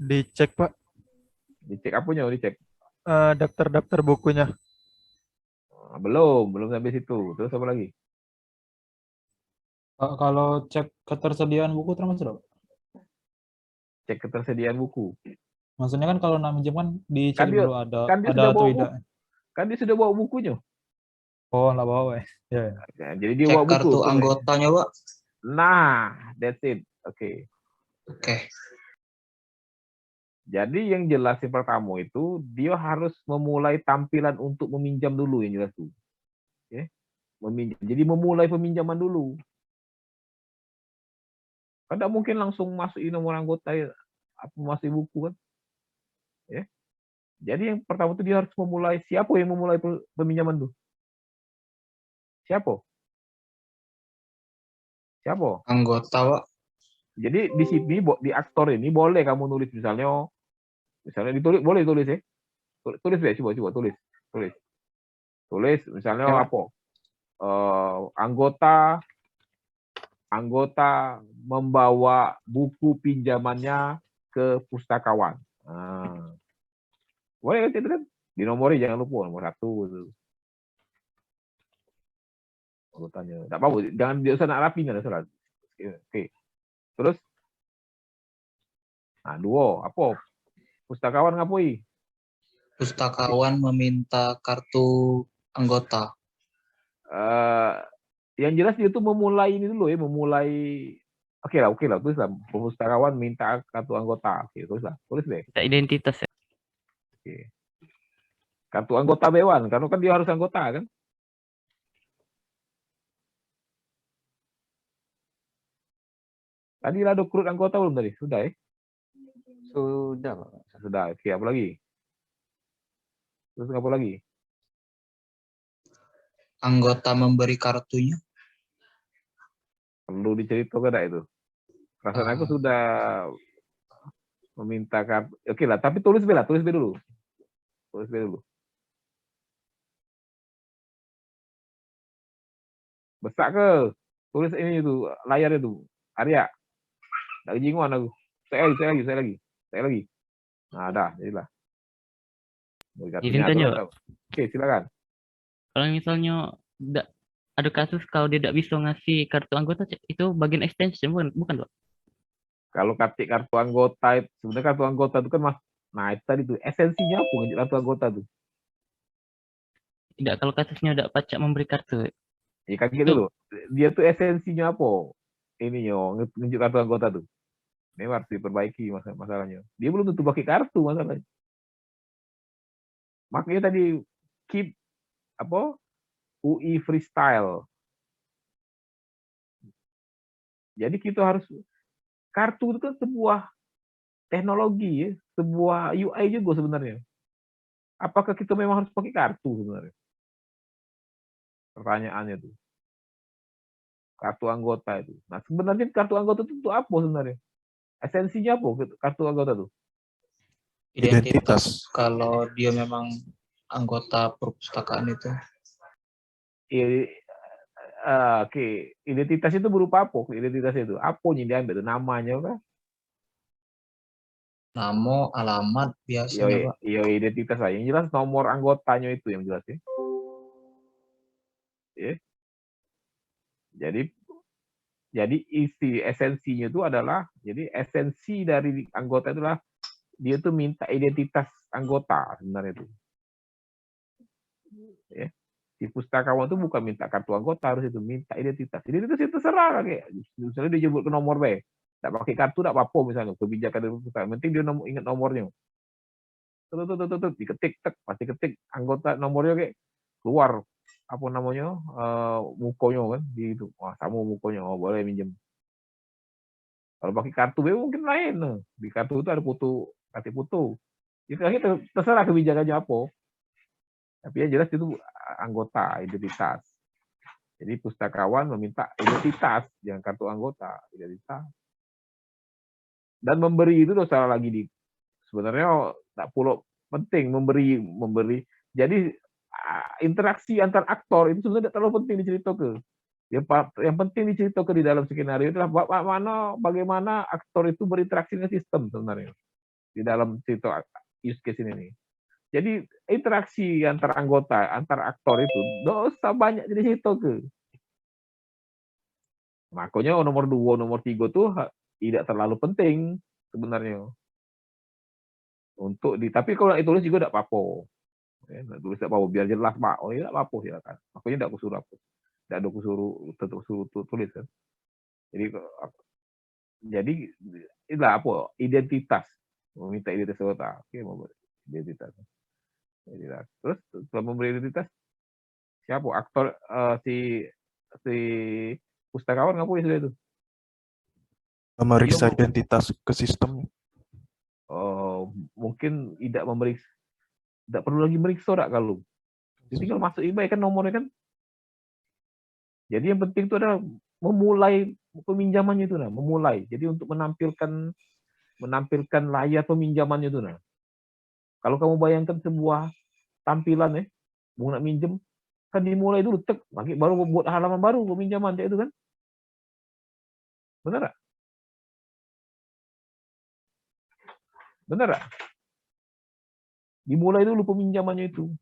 Dicek Pak, Dicek apanya? Dicek. daftar-daftar bukunya. Belum sampai situ. Terus apa lagi? Kalau cek ketersediaan buku termasuk Pak? Cek ketersediaan buku. Maksudnya kan kalau nak minjem kan dicek dulu ada dia sudah atau bawa tidak. Kan dia sudah bawa bukunya. Oh, nggak bawa ya. Ya. Nah, jadi dia Cek bawa buku. kartu anggotanya, Pak. Nah, that's it. Oke. Oke. Jadi yang jelas yang pertama itu dia harus memulai tampilan untuk meminjam dulu yang jelas tuh. Oke. Meminjam. Jadi memulai peminjaman dulu. Kan tidak mungkin langsung masukin nomor anggota masuk buku kan. Ya. Jadi yang pertama itu dia harus memulai. Siapa yang memulai peminjaman tuh? Siapa? Anggota, Pak. Jadi di sini di aktor ini boleh kamu nulis misalnya ditulis, boleh tulis ya. Tulis deh, coba tulis. Tulis misalnya Ya, apa? Anggota membawa buku pinjamannya ke pustakawan. Nah. Boleh kan itu kan? Dinomori jangan lupa nomor 1 itu. Anggotanya. Tak apa, jangan dia usah nak rapi enggak ada salah. Oke. Terus 2, apa? Pustakawan ngapoi? Pustakawan meminta kartu anggota. Yang jelas dia tuh memulai ini dulu ya, Oke lah, tulis lah. Pustakawan minta kartu anggota. Oke, tulis deh. Kita identitas ya. Oke. Kartu anggota Dewan, karena kan dia harus anggota kan? Tadi ada rekrut anggota belum tadi? Sudah ya? Sudah Pak. Sudah. Oke, apa lagi? Terus apa lagi? Anggota memberi kartunya. Perlu diceritakan enggak itu? Perasaan aku sudah meminta kartu. Oke lah, tapi tulis B dulu. Tulis dulu. Besar ke? Tulis ini itu layar itu. Arya. Nggak jinguan aku. Saya lagi. Nah, dah, jadilah. Izin tanya, Pak. Oke, silakan. Kalau misalnya ada kasus kalau dia tidak bisa ngasih kartu anggota, itu bagian extension bukan Pak? Kalau kartu anggota, sebenarnya kartu anggota itu kan mas, nah itu tadi tuh esensinya apa ngejek kartu anggota tuh? Tidak, kalau kasusnya tidak pacak memberi kartu. Ya kan gitu loh. Dia tuh esensinya apa? Ini yo ngejek kartu anggota tuh. Ini harus diperbaiki masalahnya. Dia belum tentu pakai kartu masalahnya. Makanya tadi keep apa? UI freestyle. Jadi kita harus kartu itu kan sebuah teknologi ya, sebuah UI juga sebenarnya. Apakah kita memang harus pakai kartu sebenarnya? Pertanyaannya tuh. Kartu anggota itu. Nah, sebenarnya kartu anggota itu apa sebenarnya? Esensinya apa kartu anggota itu? Identitas. Kalau dia memang anggota perpustakaan itu. Oke, identitas itu berupa apa? Identitas itu apa yang diambil? Namanya kan? Nama, alamat biasanya, Pak. Iya, identitas aja. Yang jelas nomor anggotanya itu yang jelas ya. Jadi isi esensinya itu adalah, jadi esensi dari anggota itulah dia tuh minta identitas anggota sebenarnya itu. Ya. Si pustakawan itu bukan minta kartu anggota, harus itu minta identitas. Identitas itu terserah kayak misalnya dia jemput ke nomor B. Tak pakai kartu tak apa-apa misalnya kebijakan dari pustakawan. Penting dia ingat nomornya. Tuh, diketik, pasti ketik anggota nomornya kayak keluar apa namanya mukonya kan di itu. Wah, sama mukonya, oh boleh minjem. Kalau pakai kartu B mungkin lain. Di kartu itu ada foto, kasih foto. Itu akhirnya terserah kebijakannya apa. Tapi yang jelas itu anggota, identitas. Jadi pustakawan meminta identitas, jangan kartu anggota, identitas. Dan memberi itu dosa lagi di sebenarnya tak perlu penting memberi. Jadi interaksi antar aktor itu sebenarnya tidak terlalu penting diceritakan. Yang penting diceritakan di dalam skenario itulah bagaimana aktor itu berinteraksi dengan sistem sebenarnya di dalam cerita use case ini. Jadi interaksi antar anggota, antar aktor itu dosa banyak diceritakan. Makanya nomor 2, nomor 3 tuh tidak terlalu penting sebenarnya. Tapi kalau ditulis juga tidak apa-apa. Tulis tidak apa-apa biar jelas Pak. Oh tidak apa-apa silakan. Makanya tidak kusuruh apa. Tidak ada kusuruh tulis kan. Jadi itulah apa? Identitas. Meminta identitas anggota. Oke, mau identitas. Terus setelah memberi identitas siapa aktor si pustakawan ngapain sudah itu? Memeriksa identitas ke sistem. Mungkin tidak perlu lagi meriksa kalau tinggal masuk IBAI kan nomornya kan. Jadi yang penting itu adalah memulai peminjamannya itu memulai. Jadi untuk menampilkan layar peminjamannya itu Kalau kamu bayangkan sebuah tampilan mau nak minjem kan dimulai dulu baru buat halaman baru peminjaman itu kan. Benar tak? Benar tak? Dimulai dulu peminjamannya itu.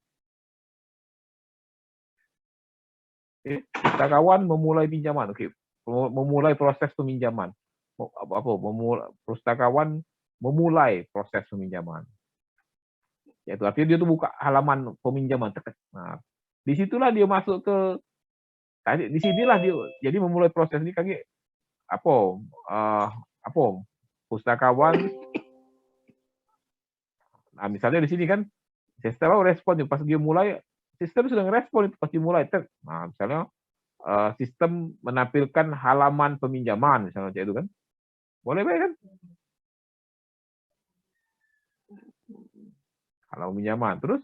Pustakawan memulai pinjaman. Oke. Memulai proses peminjaman. Pustakawan memulai proses peminjaman. Yaitu artinya dia tuh buka halaman peminjaman. Nah, disitulah dia masuk ke disinilah dia jadi memulai proses ini kayak pustakawan. Nah, misalnya di sini kan sistem respon pas dia mulai sistem sudah ngerespon itu pasti mulai. Nah, misalnya sistem menampilkan halaman peminjaman misalnya itu kan. Boleh kan? Halaman peminjaman. Terus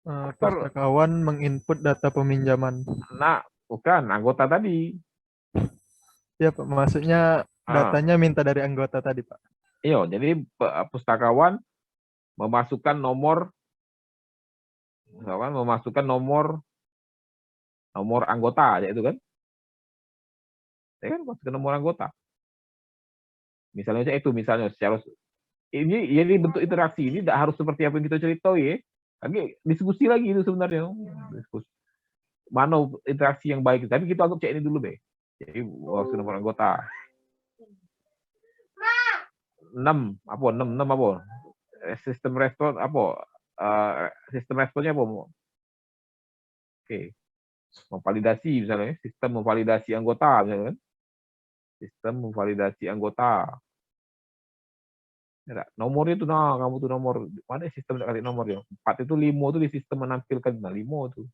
pustakawan menginput data peminjaman. Nah, bukan anggota tadi. Ya, Pak. Maksudnya datanya minta dari anggota tadi, Pak. Iya, jadi pustakawan memasukkan nomor anggota aja itu kan. Ya kan, masukkan nomor anggota. Misalnya secara ini bentuk interaksi, ini tidak harus seperti apa yang kita cerita ya. Tapi diskusi lagi itu sebenarnya. Diskusi. Mana interaksi yang baik, tapi kita anggap cek ini dulu deh. Jadi masuk nomor anggota. 6 apa? Sistem respon apa? Sistem responnya apa? Oke. Memvalidasi misalnya, sistem memvalidasi anggota misalnya kan. Sistem memvalidasi anggota. Ya, nomornya itu kamu tuh nomor mana sistem tidak kasih nomor ya. 4 itu 5 itu di sistem menampilkan 5 tuh.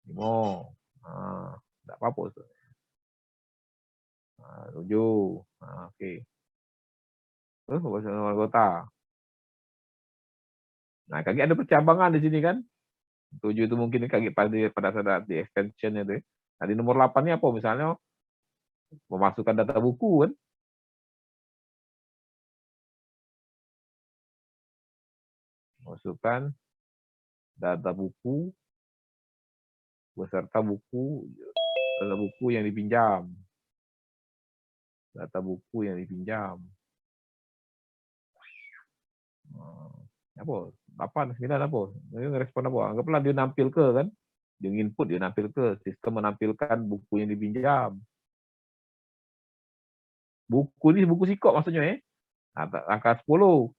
5. Nah, enggak apa-apa tuh. 7. Nah, oke. Terus nomor anggota. Nah, kaki ada percabangan di sini kan. 7 itu mungkin kaki pada saat di extension itu. Nah, di nomor 8-nya apa? Misalnya memasukkan data buku kan. Masukkan data buku beserta data buku yang dipinjam. Data buku yang dipinjam. Apa? 8, 9 apa? Ini respon apa? Anggaplah dia nampil ke kan. Dia input, dia nampil ke sistem menampilkan buku yang dipinjam. Buku ini buku sikok maksudnya ya. Langkah 10.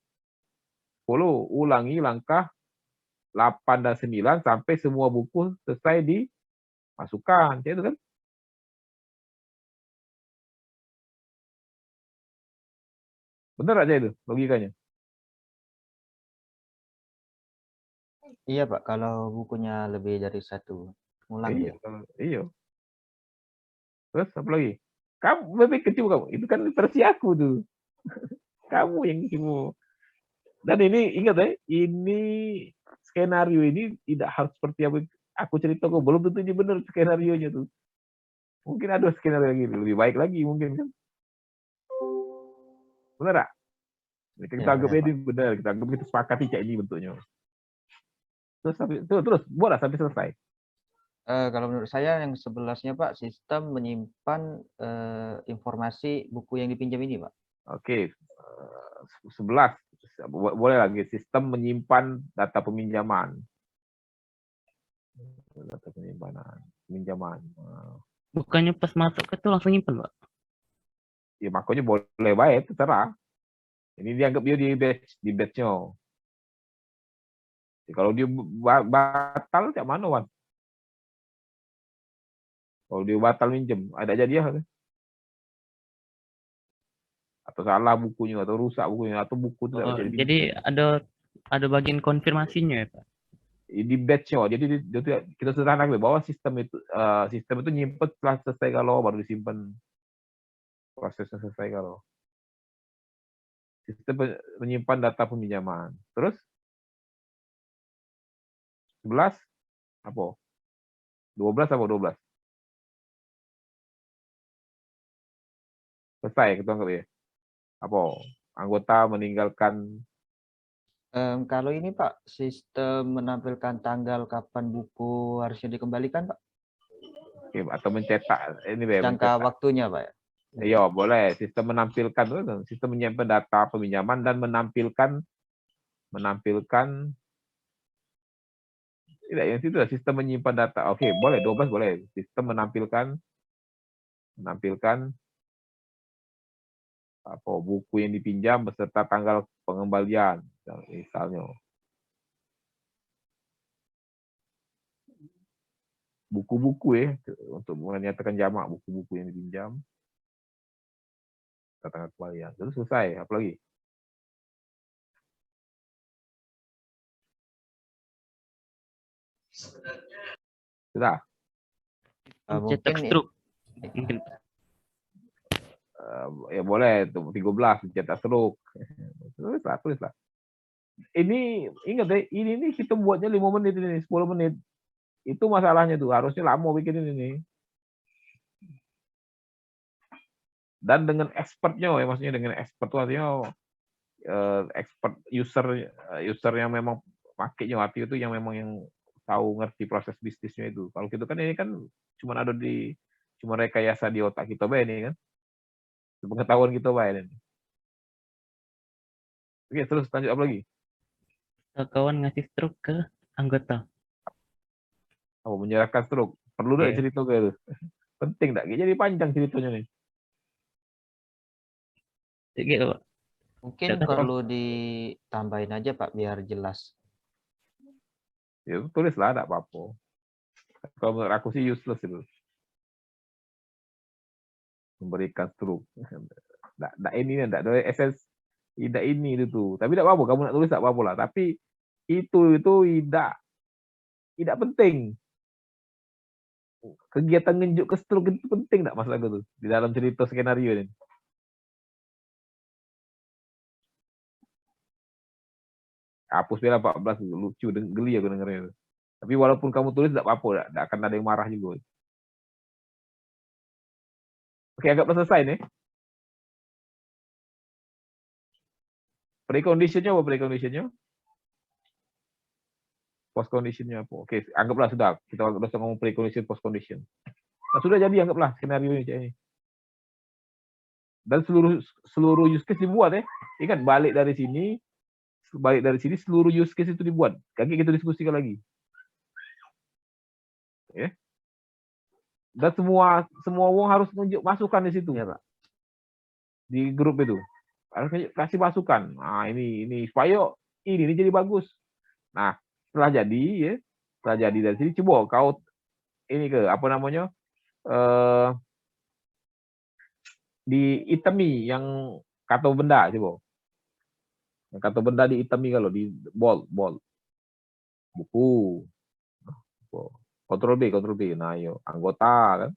Ulangi langkah 8 dan 9 sampai semua buku selesai dimasukkan. Itu kan? Benar aja itu logikanya. Iya Pak, kalau bukunya lebih dari 1 ulang Iya, ya. iya. Terus apa lagi? Kamu berpikir kecil kamu. Itu kan versi aku tuh. Kamu yang mau. Dan ini ingat ya, ini skenario ini tidak harus seperti apa aku cerita kok. Belum tentu ini benar skenario-nya tuh. Mungkin ada skenario lagi lebih baik lagi mungkin kan. Benar tak? Kita anggap ini benar, kita anggap kita sepakati cak ini bentuknya. Terus buatlah sampai selesai. Kalau menurut saya yang 11-nya Pak, sistem menyimpan informasi buku yang dipinjam ini Pak. Oke, 11 boleh lagi sistem menyimpan data peminjaman. Data peminjaman. Bukannya pas masuk ke itu langsung nyimpen, Pak? Ya makanya boleh baik, terserah. Ini dianggap dia di batch-nya. Kalau dia batal, cak mana Wan? Kalau dia batal minjem, ada jadi ya? Atau salah bukunya, atau rusak bukunya, atau buku itu jadi ada bagian konfirmasinya ya Pak? Di batch-nya. Jadi kita sederhanakan bahwa sistem itu nyimpen setelah selesai kalau baru disimpan. Prosesnya selesai kalau. Sistem menyimpan data peminjaman. Terus 11 apa? 12 apa 12? Selesai kita anggap ya. Apa? Anggota meninggalkan. Kalau ini Pak, sistem menampilkan tanggal kapan buku harusnya dikembalikan Pak? Oke, atau mencetak ini jangka waktunya Pak. Iya, boleh. Sistem menampilkan, sistem menyimpan data peminjaman dan menampilkan tidak, yang itu sistem menyimpan data. Oke, boleh 12 boleh. Sistem menampilkan apa buku yang dipinjam beserta tanggal pengembalian misalnya. Buku-buku ya untuk menyatakan jamak buku-buku yang dipinjam. Tanggal pengembalian. Terus selesai, apa lagi? Sudah. Cetak struk. Mungkin. Ya boleh tuh 13 cetak struk. Tulislah. Ini ingat deh, ini kita buatnya 5 menit ini, 10 menit. Itu masalahnya tuh, harusnya lama bikin ini. Dan dengan expertnya ya, maksudnya dengan expert tuh artinya expert user yang memang pakainya hati itu yang memang yang tahu ngerti proses bisnisnya itu. Kalau gitu kan ini kan cuma ada di cuma rekayasa di otak kita bae ini kan. Pengetahuan kita bae ini. Oke, terus lanjut apa lagi? Kawan ngasih stroke ke anggota. Oh, menyerahkan stroke. Perlu nggak Iya. cerita kayak itu? Penting nggak? Jadi panjang ceritanya nih. Gitu, Pak. Mungkin Silakan. perlu ditambahin aja Pak biar jelas. Ya tulis lah, enggak apa-apa. Kalau menurut aku sih useless itu. Memberikan stroke. Enggak ini, enggak ada essence. Tidak ini itu tuh. Tapi tidak apa-apa, kamu nak tulis tidak apa-apa lah. Tapi itu tidak penting. Kegiatan nunjuk ke stroke itu penting enggak masalah itu di dalam cerita skenario ini. Hapus bela 14 lucu, geli aku dengernya. Tapi walaupun kamu tulis tidak apa-apa, tidak akan ada yang marah juga. Oke, agak selesai nih. Preconditionnya apa preconditionnya? Post conditionnya apa? Oke, anggaplah sudah. Kita udah ngomong precondition, post condition. Nah, sudah jadi anggaplah skenario ini. Dan seluruh use case dibuat ya. Ingat balik dari sini seluruh use case itu dibuat. Kaki kita diskusikan lagi. Ya. Dan semua orang harus nunjuk masukan di situ. Ya, Pak. Di grup itu. Harus kasih masukan. Nah, ini supaya ini jadi bagus. Nah, setelah jadi dari sini coba kau ini ke apa namanya? Diitemi yang kata benda coba. Yang kata benda diitemi kalau di bold. Buku. Kontrol B. Nah, yo anggota kan.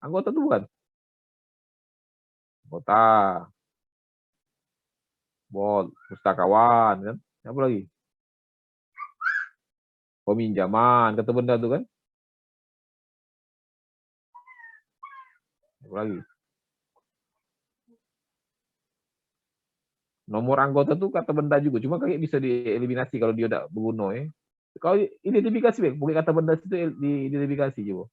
Anggota tuh bukan. Anggota. Bold, pustakawan kan. Apa lagi? Peminjaman, kata benda tuh kan. Apa lagi? Nomor anggota tuh kata benda juga, cuma kayak bisa dieliminasi kalau dia udah berguna ya. Kalau identifikasi, bukan kata benda itu diidentifikasi juga.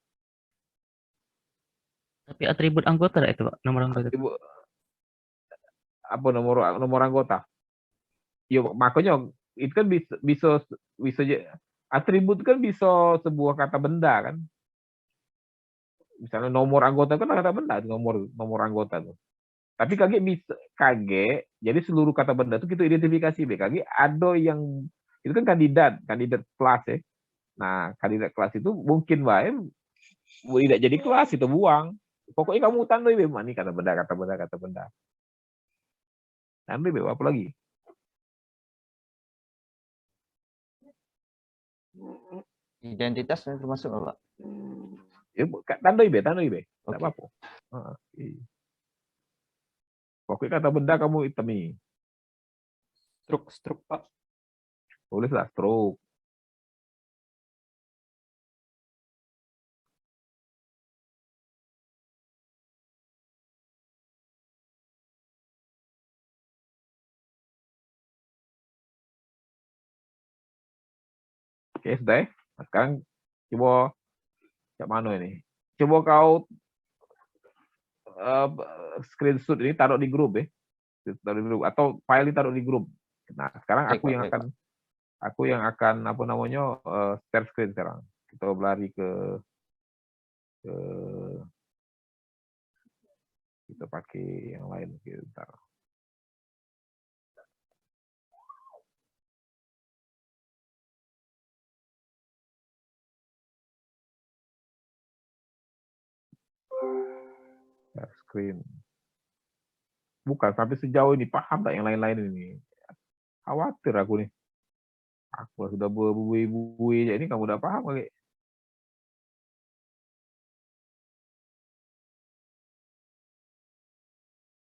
Tapi atribut anggota itu, Pak, nomor anggota. Apa nomor anggota? Ya makanya itu kan bisa atribut kan bisa sebuah kata benda kan. Misalnya nomor anggota kan kata benda, nomor anggota tuh. Tapi kaget, jadi seluruh kata benda itu kita identifikasi BKG ada yang itu kan kandidat kelas ya. Nah, kandidat kelas itu mungkin baik tidak jadi kelas itu buang. Pokoknya kamu tandai be nih kata benda. Tandai be apa lagi? Identitas termasuk Pak. Ya, tandai be. Tidak Oke. apa-apa. Pokoknya kata benda kamu itemi. Stroke, Pak. Tulislah stroke. Oke, sudah ya. Nah, sekarang coba cak mana ini? Coba kau screenshot ini taruh di grup ya. Taruh di grup atau file ditaruh di grup. Nah, sekarang Baik, aku yang akan apa namanya share screen sekarang. Kita berlari ke kita pakai yang lain kita. Share screen. Bukan sampai sejauh ini paham tak yang lain-lain ini? Khawatir aku nih. Aku sudah berbui-bui ini kamu udah paham kali?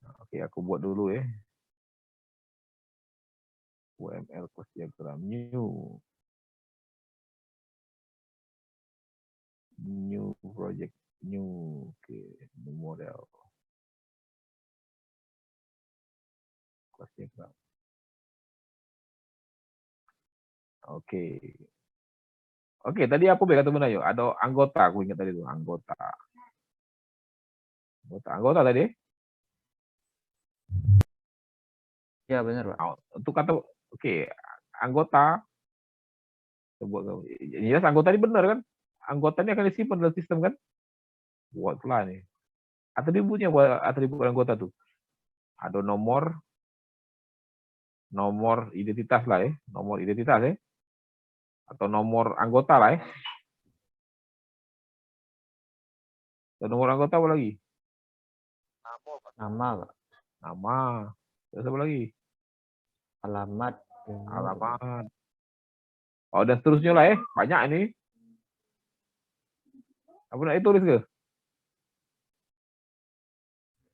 Nah, oke, aku buat dulu ya. UML cost diagram new project oke, new model cost diagram. Oke. Oke, tadi apa Be kata Bunda Ayu? Ada anggota, aku ingat tadi itu, anggota. Anggota tadi. Ya benar, Pak. Untuk kata oke, anggota. Jelas anggota ini benar kan? Anggota ini akan disimpan dalam sistem kan? Buatlah nih. Atributnya atribut anggota tuh. Ada nomor identitas lah ya, nomor identitas ya. Atau nomor anggota lah ya. Dan nomor anggota apa lagi? Nama, Pak. Nama. Terus apa lagi? Alamat. Alamat. Oh, dan seterusnya lah ya. Banyak ini. Apa nak tulis ke?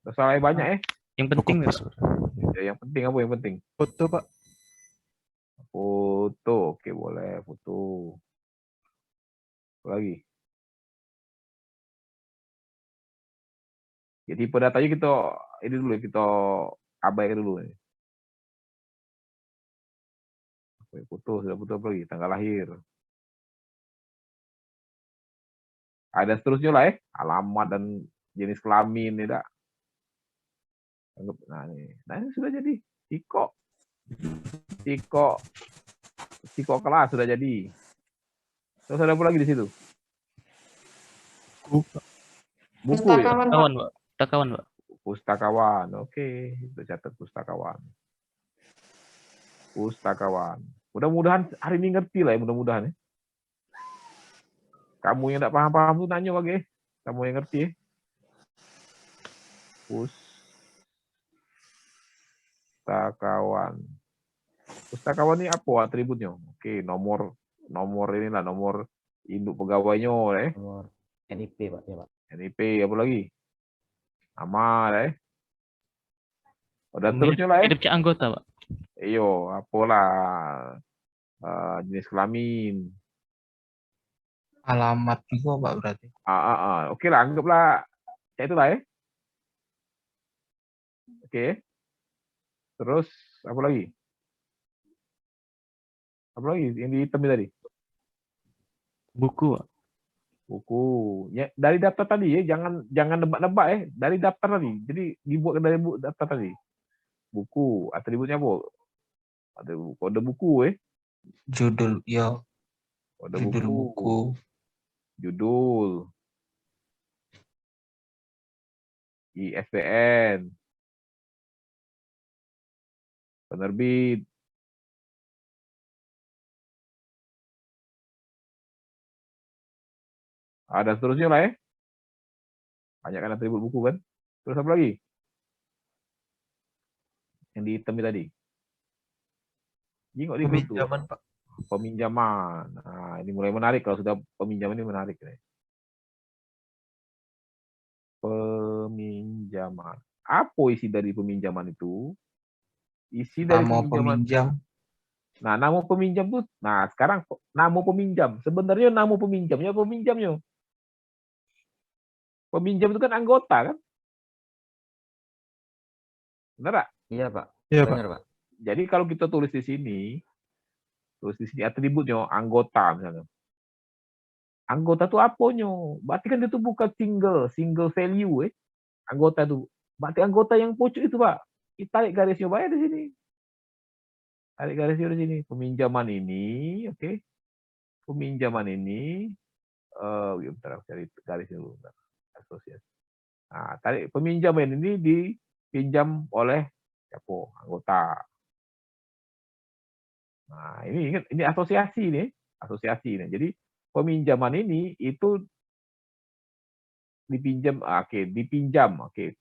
Soalnya banyak ya. Yang penting Cukup, Mas. Ya, yang penting apa yang penting? Foto, Pak. Foto. Oke, boleh. Foto. Apa lagi? Jadi pada datanya kita ini dulu ya, kita abaikan dulu. Foto, sudah foto apa lagi? Tanggal lahir. Ada seterusnya lah ya. Alamat dan jenis kelamin tidak. Nah ini sudah jadi. Siko kelas sudah jadi. Terus ada apa lagi di situ? Buku ya? Pustakawan, Pak. Pustakawan, Pak. Pustakawan. Oke, kita catat pustakawan. Pustakawan. Mudah-mudahan hari ini ngerti lah ya, mudah-mudahan ya. Kamu yang tidak paham-paham tuh nanya lagi. Kamu yang ngerti ya. Pustakawan. Pustakawan ini apa atributnya? Oke, nomor inilah, nomor induk pegawainya ya. Nomor NIP, Pak. Ya, Pak. NIP, apa lagi? Nama ya. Dan terusnya lah ya. Hidup cak anggota, Pak. Iyo, apalah jenis kelamin. Alamat juga Pak berarti. Oke lah, anggaplah kayak itulah ya. Oke. Terus apa lagi? Apa lagi yang di hitam tadi? Buku, Pak. Buku. Ya, dari daftar tadi ya, jangan nebak-nebak ya. Dari daftar tadi. Jadi dibuat dari daftar tadi. Buku, atributnya apa? Ada kode buku ya. Judul, ya. Kode Judul buku. Judul. ISBN. Penerbit. Ada seterusnya lah ya. Banyak kan atribut buku kan. Terus apa lagi? Yang di hitam tadi. Tengok di Peminjaman, Pak. Peminjaman. Nah, ini mulai menarik kalau sudah peminjaman ini menarik. Peminjaman. Apa isi dari peminjaman itu? Isi dari Nama peminjaman. peminjam. Nah, nama peminjam tuh. Nah, sekarang nama peminjam. Sebenarnya nama peminjamnya peminjamnya. Peminjam itu kan anggota kan? Benar nggak? Iya, Pak. Iya, Pak. Benar, Pak. Jadi kalau kita tulis di sini atributnya anggota misalnya. Anggota itu apanya? Berarti kan itu bukan single value Anggota itu. Berarti anggota yang pucuk itu, Pak. Kita tarik garisnya Pak di sini. Tarik garisnya di sini. Peminjaman ini, oke. Peminjaman ini bentar, cari garisnya dulu. Asosiasi. Nah, tarik peminjaman ini dipinjam oleh siapa? Anggota. Nah, ini asosiasi nih, asosiasi nih. Jadi peminjaman ini itu dipinjam,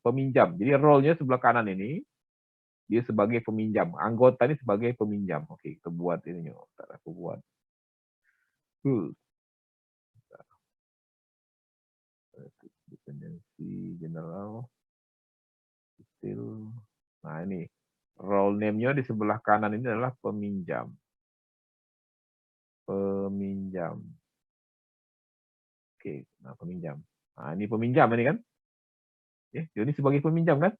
peminjam. Jadi role-nya sebelah kanan ini dia sebagai peminjam, anggota ini sebagai peminjam. Oke, kita buat ini, aku buat. Dependensi general, detail. Nah ini role name-nya di sebelah kanan ini adalah peminjam. Peminjam. Oke, nah peminjam. Nah ini peminjam ini kan? Ya, ini sebagai peminjam kan?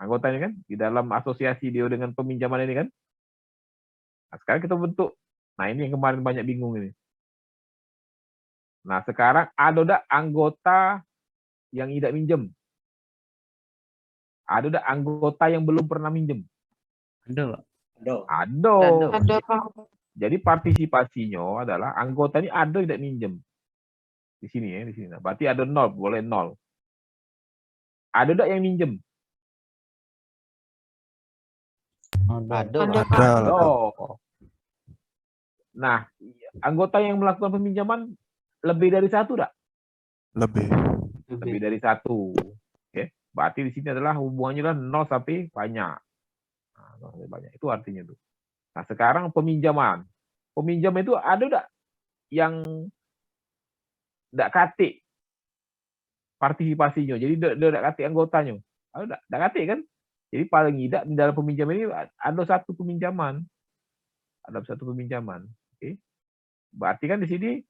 Anggotanya kan? Di dalam asosiasi dia dengan peminjaman ini kan? Nah, sekarang kita bentuk Nah, ini yang kemarin banyak bingung ini. Nah, sekarang ada nggak anggota yang tidak minjem? Ada nggak anggota yang belum pernah minjem? Ada, Pak. Do. Ada. Ada, Pak. Jadi partisipasinya adalah anggota ini ada yang tidak minjem. Di sini ya, di sini. Nah, berarti ada 0, boleh 0. Ada nggak yang minjem? Ada, Ada, Pak. Pak. Ada. Ada. Nah, anggota yang melakukan peminjaman lebih dari satu nggak? Lebih. Lebih dari satu. Oke. Berarti di sini adalah hubungannya adalah 0 sampai banyak. Nah, 0 sampai banyak. Itu artinya tuh. Nah, sekarang peminjaman. Peminjam itu ada nggak yang nggak katik partisipasinya? Jadi nggak katik anggotanya. Ada nggak katik kan? Jadi paling tidak di dalam peminjaman ini ada satu peminjaman. Ada satu peminjaman. Oke. Berarti kan di sini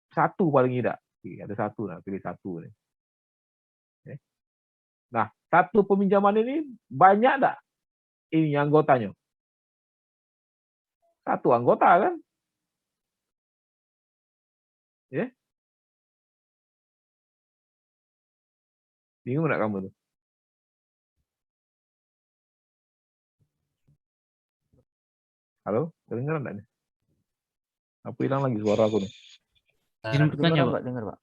satu paling tidak. Oke, ada satu, nah pilih satu nih. Oke. Nah, satu peminjaman ini banyak enggak ini anggotanya? Satu anggota kan? Ya. Bingung enggak kamu tuh? Halo, kedengeran enggak nih? Apa hilang lagi suara aku nih? Kirim pertanyaan, Pak. Dengar, Pak.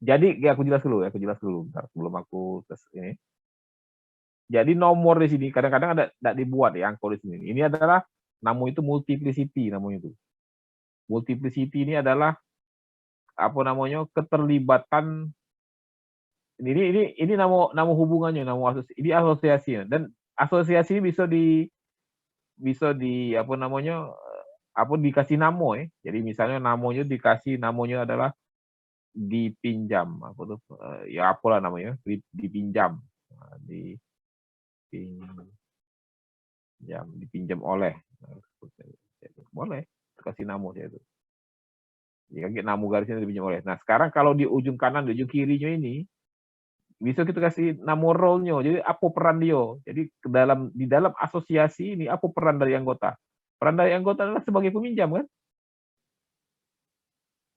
Jadi, ya aku jelas dulu, bentar, sebelum aku tes ini. Jadi nomor di sini kadang-kadang ada tidak dibuat ya angka di sini. Ini adalah namanya itu multiplicity namanya itu. Multiplicity ini adalah apa namanya keterlibatan ini nama hubungannya, ini asosiasi dan asosiasi ini bisa di apa namanya dikasih nama ya. Jadi misalnya namanya dikasih namanya adalah dipinjam apa tuh ya apalah namanya dipinjam dipinjam oleh boleh kasih nama saya itu ya nama garisnya dipinjam oleh. Nah sekarang kalau di ujung kanan di ujung kirinya ini bisa kita kasih nama role-nya. Jadi apa peran dia? Jadi di dalam asosiasi ini apa peran dari anggota? Peran dari anggota adalah sebagai peminjam kan?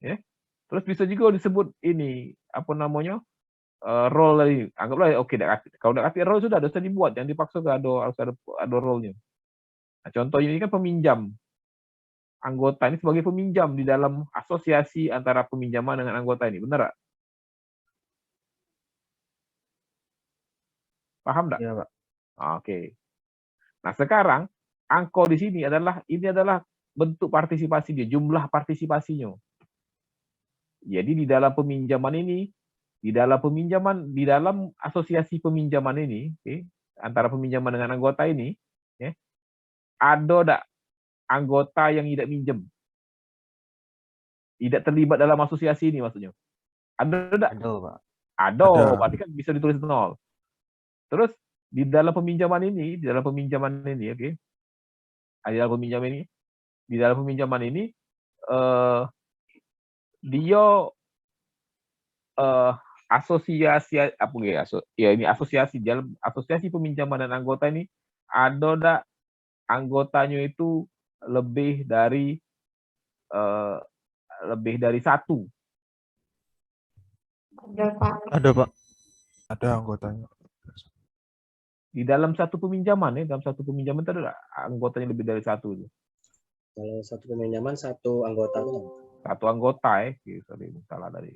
Ya. Terus bisa juga disebut ini apa namanya? Role dari anggaplah oke kalau udah kasih role sudah bisa dibuat, jangan dipaksa harus ada role-nya. Nah, contohnya ini kan peminjam. Anggota ini sebagai peminjam di dalam asosiasi antara peminjaman dengan anggota ini, benar nggak? Paham nggak? Iya, Pak. Oke. Nah sekarang angko di sini adalah bentuk partisipasi dia, jumlah partisipasinya. Jadi di dalam peminjaman ini, di dalam asosiasi peminjaman ini, antara peminjaman dengan anggota ini, ada nggak anggota yang tidak minjem? Tidak terlibat dalam asosiasi ini maksudnya. Ada nggak? Ada, Pak. Ada, Ada. berarti kan bisa ditulis 0. Terus di dalam peminjaman ini, oke. Di dalam peminjaman ini dia asosiasi apa ya ini asosiasi dalam asosiasi peminjaman dan anggota ini ada nggak anggotanya itu lebih dari satu? Ada, Pak. Ada, Pak. Ada anggotanya. Di dalam satu peminjaman itu ada anggotanya lebih dari satu itu. Kalau satu peminjaman satu anggota Satu anggota sorry salah dari.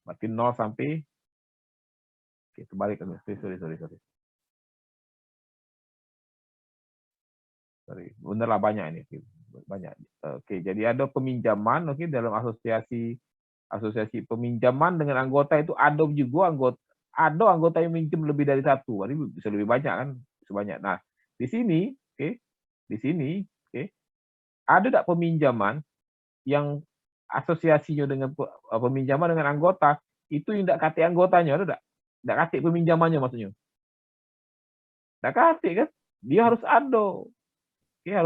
Berarti 0 sampai kebalik kan. Sorry. Bener lah banyak ini. Banyak. Oke, jadi ada peminjaman dalam asosiasi peminjaman dengan anggota itu ada juga anggota yang minjem lebih dari satu, berarti bisa lebih banyak kan, sebanyak. Nah, di sini, ada tidak peminjaman yang asosiasinya dengan peminjaman dengan anggota itu tidak katik anggotanya, ada tidak katik peminjamannya maksudnya, tidak katik kan, dia harus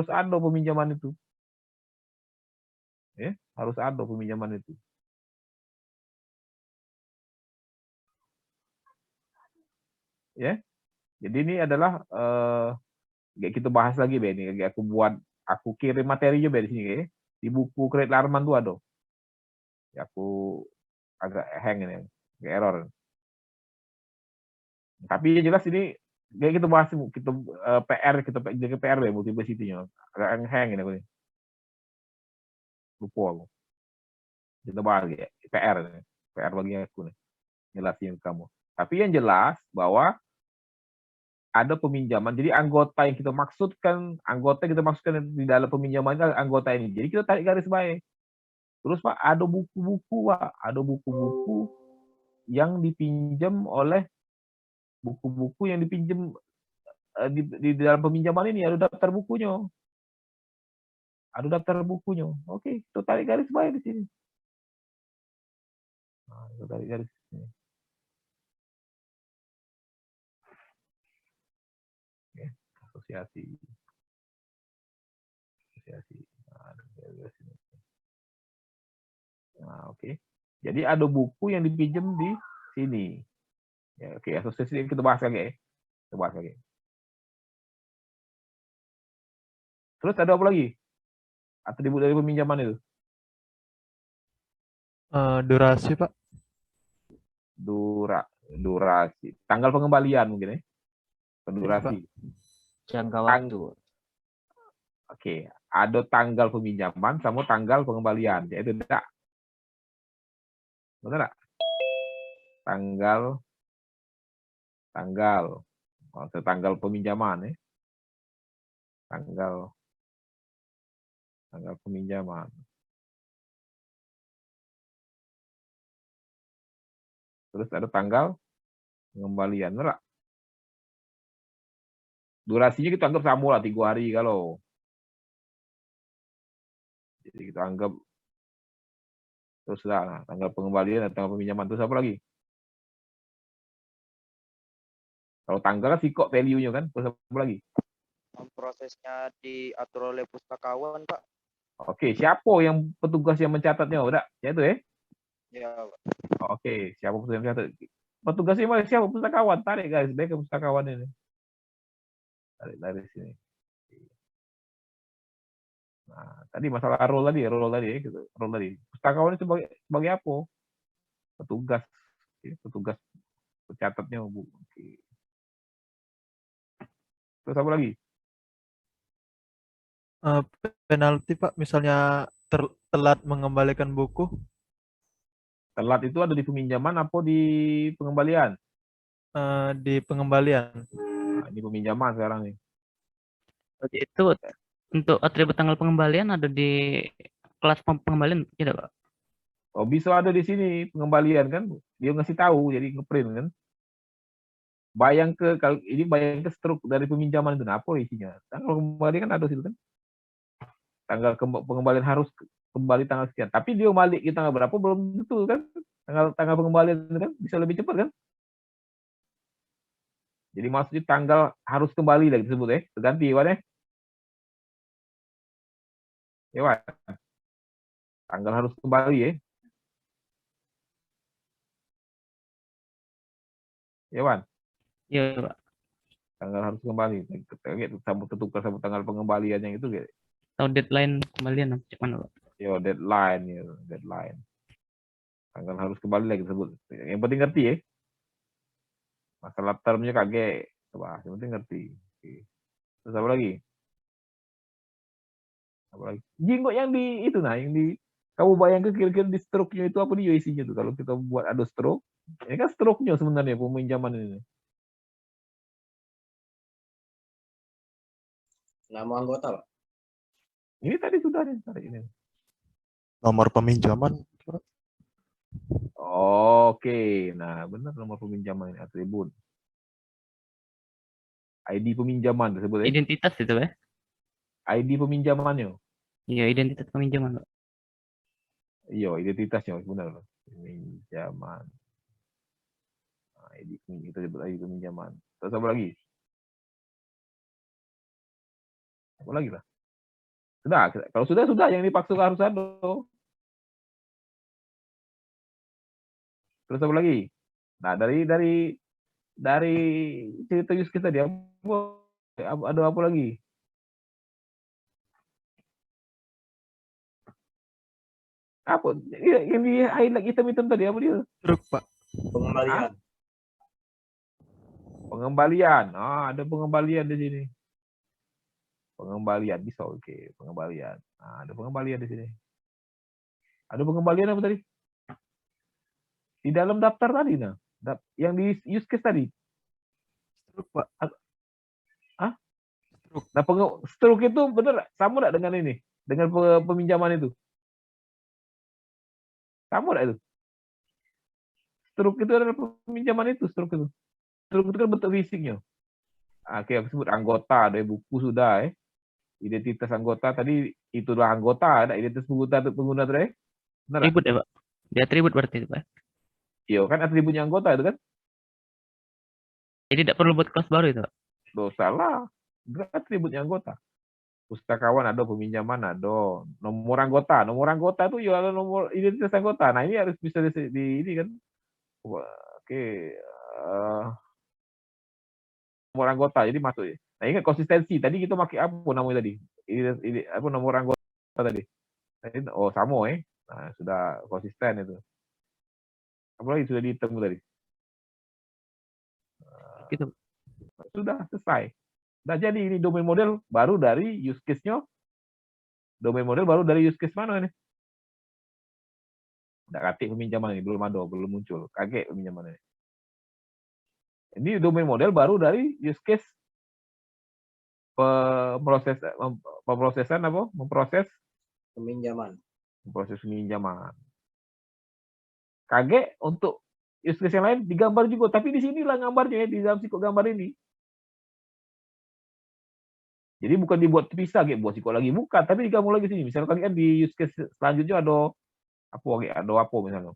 ada peminjaman itu, harus ada peminjaman itu. Ya, jadi ini adalah Kayak kita bahas lagi be ini. Kayak aku kirim materi juga di sini kayak. Di buku Kredit Larman tuh ada. Ya, aku agak hang ini, agak error. Tapi yang jelas ini kayak kita bahas kita kita jadi PR be multiversity-nya. Agak hang ini aku nih. Lupa aku. Kita bahas ya, PR bagi aku nih. Jelasin ke kamu. Tapi yang jelas bahwa ada peminjaman. Jadi anggota yang kita maksudkan di dalam peminjaman anggota ini. Jadi kita tarik garis baik. Terus Pak, ada buku-buku Pak, ada buku-buku yang dipinjam oleh buku-buku yang dipinjam di dalam peminjaman ini ada daftar bukunya. Ada daftar bukunya. Oke, kita tarik garis baik di sini. Nah, kita tarik garis sini. Oke, asosiasi. Nah, oke. Jadi ada buku yang dipinjam di sini. Ya, oke, asosiasi kita bahas lagi ya. Kita bahas lagi. Terus ada apa lagi? Atribut dari peminjaman itu? Durasi, Pak. Durasi. Tanggal pengembalian mungkin ya. Durasi. Jangka waktu. Oke, ada tanggal peminjaman sama tanggal pengembalian. Yaitu tidak. Benar nggak? Tanggal peminjaman ya. Tanggal peminjaman. Terus ada tanggal pengembalian, benar nggak? Durasinya kita anggap sama lah 3 hari kalau. Jadi kita anggap terus lah tanggal pengembalian dan tanggal peminjaman. Terus apa lagi? Kalau tanggal kan sikok value-nya kan. Terus apa lagi? Prosesnya diatur oleh pustakawan, Pak. Oke, siapa yang petugas yang mencatatnya? Udah, ya itu ya? Ya, Pak. Oke, siapa petugas yang mencatat? Petugasnya mana? Siapa? Pustakawan. Tarik guys, baik ke pustakawan ini. Tarik dari sini. Nah, tadi masalah role tadi ya, gitu. Role tadi. Pustakawan itu sebagai apa? Petugas. Ya, petugas pencatatnya, Bu. Oke. Terus apa lagi? Penalti, Pak, misalnya telat mengembalikan buku. Telat itu ada di peminjaman apa di pengembalian? Di pengembalian. Nah, ini peminjaman sekarang nih. Itu untuk atribut tanggal pengembalian ada di kelas pengembalian tidak, Pak? Oh, bisa ada di sini pengembalian kan? Dia ngasih tahu, jadi ngeprint kan? Kalau ini bayang ke struk dari peminjaman itu, nah, apa isinya? Tanggal pengembalian kan ada situ kan? Tanggal pengembalian harus kembali tanggal sekian. Tapi dia balik di tanggal berapa belum tentu kan? Tanggal pengembalian itu kan bisa lebih cepat kan? Jadi maksudnya tanggal harus kembali lagi disebut ya, terganti Iwan ya. Iwan. Tanggal harus kembali ya. Iwan. Iya, Pak. Tanggal harus kembali. Tertukar sama tanggal pengembalian yang itu kayak. Atau deadline kembalian mana, Pak? Yo, deadline. Tanggal harus kembali lagi disebut. Yang penting ngerti ya. Masalah termnya kaget. Coba, yang penting ngerti. Oke. Terus apa lagi? Jinggo yang di itu yang di kamu bayangkan kira-kira di stroke-nya itu apa dia isinya tuh kalau kita buat ada stroke. Ini kan stroke-nya sebenarnya peminjaman ini. Nama anggota, Pak. Ini tadi sudah nih, ini. Nomor peminjaman. Oke, nah benar nomor peminjaman ini atribut. ID peminjaman tersebut ya. Identitas itu ya. ID peminjamannya. Iya, identitas peminjaman, Pak. Iya, identitasnya benar. Peminjaman. Nah, ID kita sebut ID peminjaman. Terus apa lagi? Apa lagi lah? Sudah, kalau sudah yang dipaksud harus ada. Terus apa lagi? Nah, dari cerita use kita dia Ada apa lagi? Apa yang di highlight hitam-hitam tadi, apa dia? Truk, Pak. Pengembalian. Pengembalian. Ada pengembalian di sini. Pengembalian bisa, oke. Pengembalian. Ada pengembalian di sini. Ada pengembalian apa tadi? Di dalam daftar tadi, yang di use case tadi. Truk, Pak. Nah, stroke itu benar sama nggak dengan ini? Dengan peminjaman itu? Sama nggak itu? Stroke itu adalah peminjaman itu, stroke itu. Stroke itu kan bentuk fisiknya. Oke, aku sebut anggota, ada buku sudah, identitas anggota tadi itulah anggota, ada identitas pengguna tadi. Benar? Atribut ya, Pak. Di atribut berarti itu, Pak. Iya, kan atributnya anggota itu kan? Jadi tidak perlu buat kelas baru itu, Pak. Salah. Itu kan atributnya anggota. Pustakawan ada, peminjaman ada, nomor anggota. Nomor anggota itu ya ada nomor identitas anggota. Nah, ini harus bisa di ini kan. Oke. Nomor anggota jadi masuk. Nah, ingat konsistensi. Tadi kita pakai apa namanya tadi? Ini apa nomor anggota tadi? Oh, sama Nah, sudah konsisten itu. Apalagi sudah dihitung tadi. Gitu. Sudah selesai. Nah, jadi ini domain model baru dari use case-nya. Domain model baru dari use case mana ini? Nggak ketik peminjaman ini, belum ada, belum muncul. Kaget peminjaman ini. Ini domain model baru dari use case pemrosesan apa? Memproses Peminjaman. Kaget untuk use case yang lain digambar juga, tapi di sinilah gambarnya di dalam sikok gambar ini. Jadi bukan dibuat terpisah, buat sikok lagi bukan, tapi digambar lagi sini. Misalnya kan di use case selanjutnya ada apa misalnya.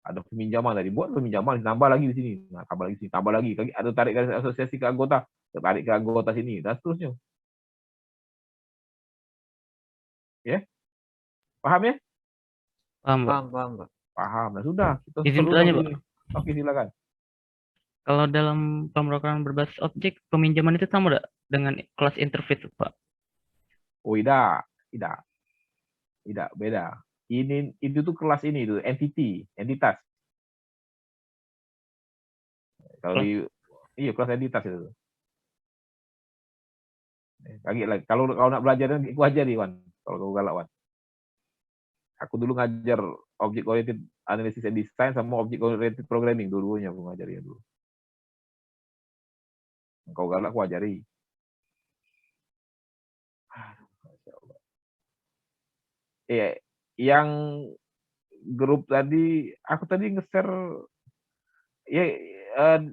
Ada peminjaman tadi, buat peminjaman tambah lagi di sini. Nah, tambah lagi sini, tambah lagi. Ada tarik garis asosiasi ke anggota, tarik ke anggota sini dan seterusnya. Ya? Paham ya? Paham, Pak. Paham, Pak. Paham. Nah, sudah. Kita Izin perlu bertanya, sampai Pak. sini. Oke, silakan. Kalau dalam pemrograman berbasis objek, peminjaman itu sama nggak dengan kelas interface, Pak? Oh, tidak. Tidak, beda. Itu tuh kelas ini itu, entitas. Kalau iya kelas entitas itu. Lagi lagi. Kalau nak belajar aku ajar nih, Wan. Kalau kau galak, Wan. Aku dulu ngajar object oriented analysis and design sama object oriented programming, dua-duanya aku ngajarin dulu. Kau galak aku ajari. Yang grup tadi, aku tadi nge-share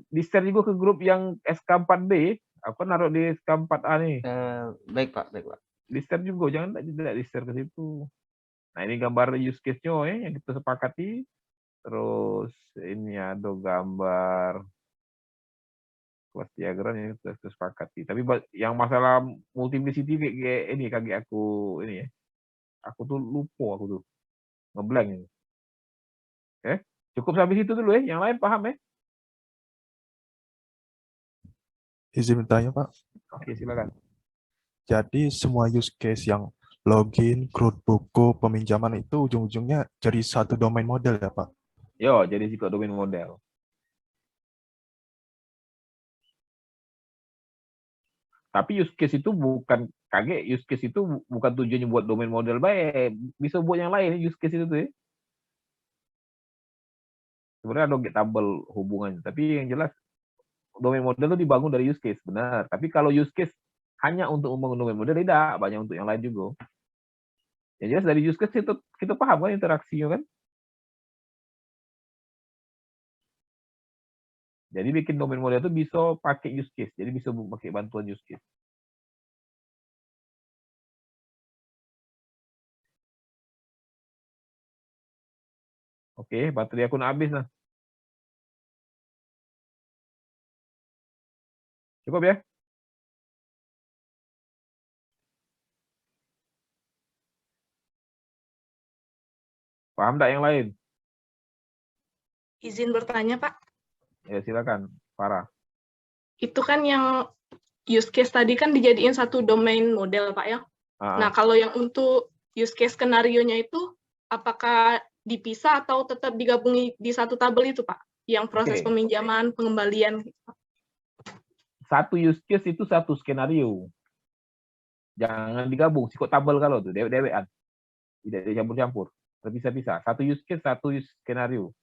di-share juga ke grup yang SK4B, aku naruh di SK4A nih. Baik, Pak. Di-share juga, jangan tidak di-share ke situ. Nah, ini gambar use case-nya yang kita sepakati. Terus ini ada gambar kelas diagram yang kita sepakati. Tapi yang masalah multiplicity kayak ini kaget aku ini ya. Aku tuh lupa aku tuh. Ngeblank ini. Cukup sampai situ dulu yang lain paham ya? Izin bertanya, Pak. Oke, silakan. Jadi semua use case yang login, create buku, peminjaman itu ujung-ujungnya jadi satu domain model ya, Pak? Yo, jadi juga domain model. Tapi use case itu bukan use case itu bukan tujuannya buat domain model baik, bisa buat yang lain use case itu tuh ya. Sebenarnya ada tabel hubungannya, tapi yang jelas domain model itu dibangun dari use case, benar. Tapi kalau use case hanya untuk membangun domain model, tidak, banyak untuk yang lain juga. Yang jelas dari use case itu kita paham kan interaksinya kan. Jadi bikin domain model itu bisa pakai use case, jadi bisa pakai bantuan use case. Oke, baterai aku nak habis nah. Cukup ya? Paham tak yang lain? Izin bertanya, Pak. Ya silakan, Farah. Itu kan yang use case tadi kan dijadiin satu domain model, Pak ya. Nah, kalau yang untuk use case skenario-nya itu, apakah dipisah atau tetap digabungi di satu tabel itu, Pak? Yang proses Oke. peminjaman, pengembalian. Satu use case itu satu skenario. Jangan digabung, sikut tabel kalau tuh, dewek-dewekan. Tidak dicampur-campur. Terpisah-pisah. Satu use case, satu use skenario.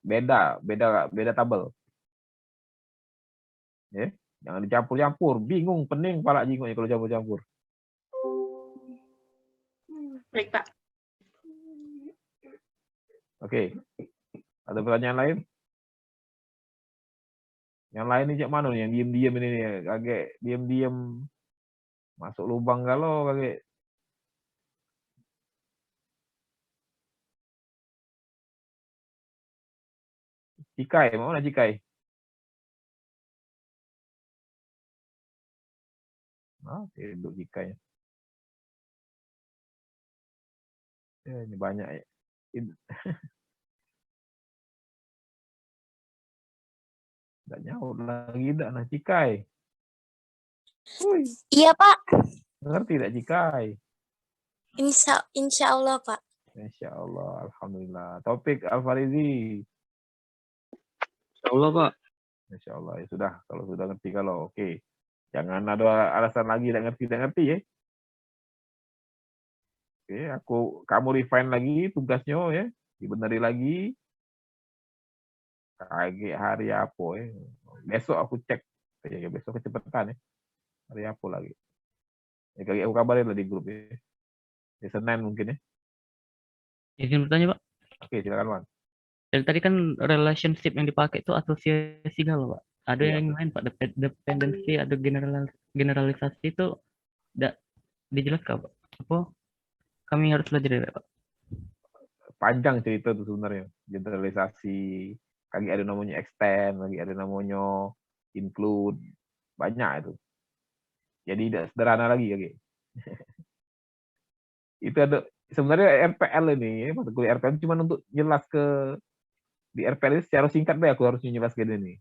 Beda tabel. Ya, jangan dicampur-campur. Bingung, pening kepala jinguknya kalau campur-campur. Baik, Pak. Oke. Ada pertanyaan lain? Yang lain ini cak mana nih? Yang diem-diem ini nih, kaget diem-diem masuk lubang galau kaget. Cikai, mana Cikai? Hidup Cikai. Ya, ini banyak ya. Nggak nyaut lagi dah nah Cikai. Iya, Pak. Ngerti tak Cikai? Insya Allah, Pak. Insya Allah, alhamdulillah. Topik Al-Farizi. Insya Allah, Pak. Insya Allah ya sudah. Kalau sudah ngerti kalau oke. Jangan ada alasan lagi tidak ngerti ya. Oke, kamu refine lagi tugasnya ya, dibeneri lagi. Kayak hari apa ya? Besok aku cek. Ya besok kecepatan ya. Hari apa lagi? Ya kayak aku kabarin lah di grup ya. Di Senin mungkin ya. Izin bertanya, Pak. Oke, silakan Bang. Dari tadi kan relationship yang dipakai itu asosiasi galau, Pak. Ada yang lain, Pak. Dependensi, ada generalisasi itu tidak dijelaskan, Pak. Apa kami harus belajar dari Pak? Panjang cerita itu sebenarnya. Generalisasi, lagi ada namanya extend, lagi ada namanya include, banyak itu. Jadi tidak sederhana lagi ya, itu ada sebenarnya RPL ini, mata kuliah RPL cuma untuk jelas di RPL ini secara singkat deh aku harus menjelaskan ini.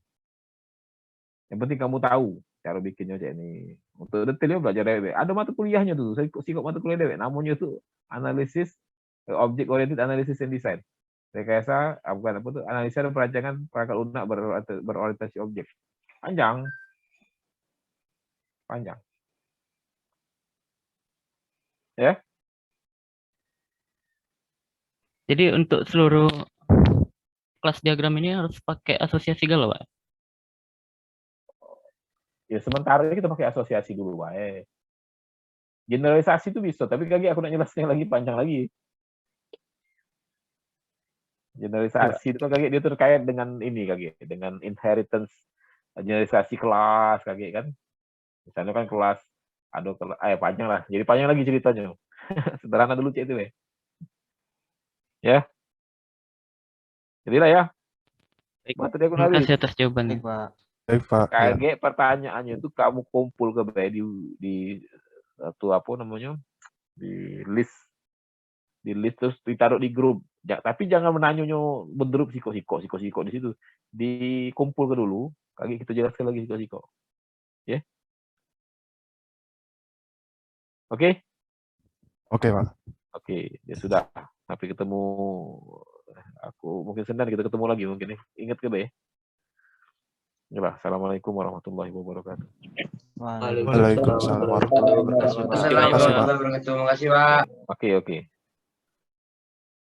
Yang penting kamu tahu cara bikinnya kayak ini. Untuk detailnya belajar dewek. Ada mata kuliahnya tuh, saya singkat mata kuliah dewek. Namanya tuh analisis object oriented analysis and design. Rekayasa bukan apa tuh, analisa dan perancangan perangkat lunak berorientasi objek. Panjang. Ya. Jadi untuk seluruh kelas diagram ini harus pakai asosiasi galau, Pak? Ya sementara ini kita pakai asosiasi dulu, Pak. Generalisasi itu bisa, tapi kaki aku nak jelasnya lagi panjang lagi. Generalisasi itu kaki dia terkait dengan ini kaki, dengan inheritance, generalisasi kelas kaki kan. Misalnya kan kelas panjang lah. Jadi panjang lagi ceritanya. Sederhana dulu cek itu ya. Jadilah ya. Materi aku Terima kasih atas jawabannya. Baik, Pak. Kayak pertanyaannya itu kamu kumpul ke di satu apa namanya? Di list terus ditaruh di grup. Tapi jangan menanyanya benderuk siko di situ. Dikumpul ke dulu, kaki kita jelaskan lagi siko. Ya. Oke? Oke, Pak. Oke, ya sudah. Sampai ketemu aku mungkin Senin kita ketemu lagi mungkin ya. Ingat ke ya. Ya, assalamualaikum warahmatullahi wabarakatuh. Waalaikumsalam warahmatullahi wabarakatuh. Terima kasih, Pak. Oke.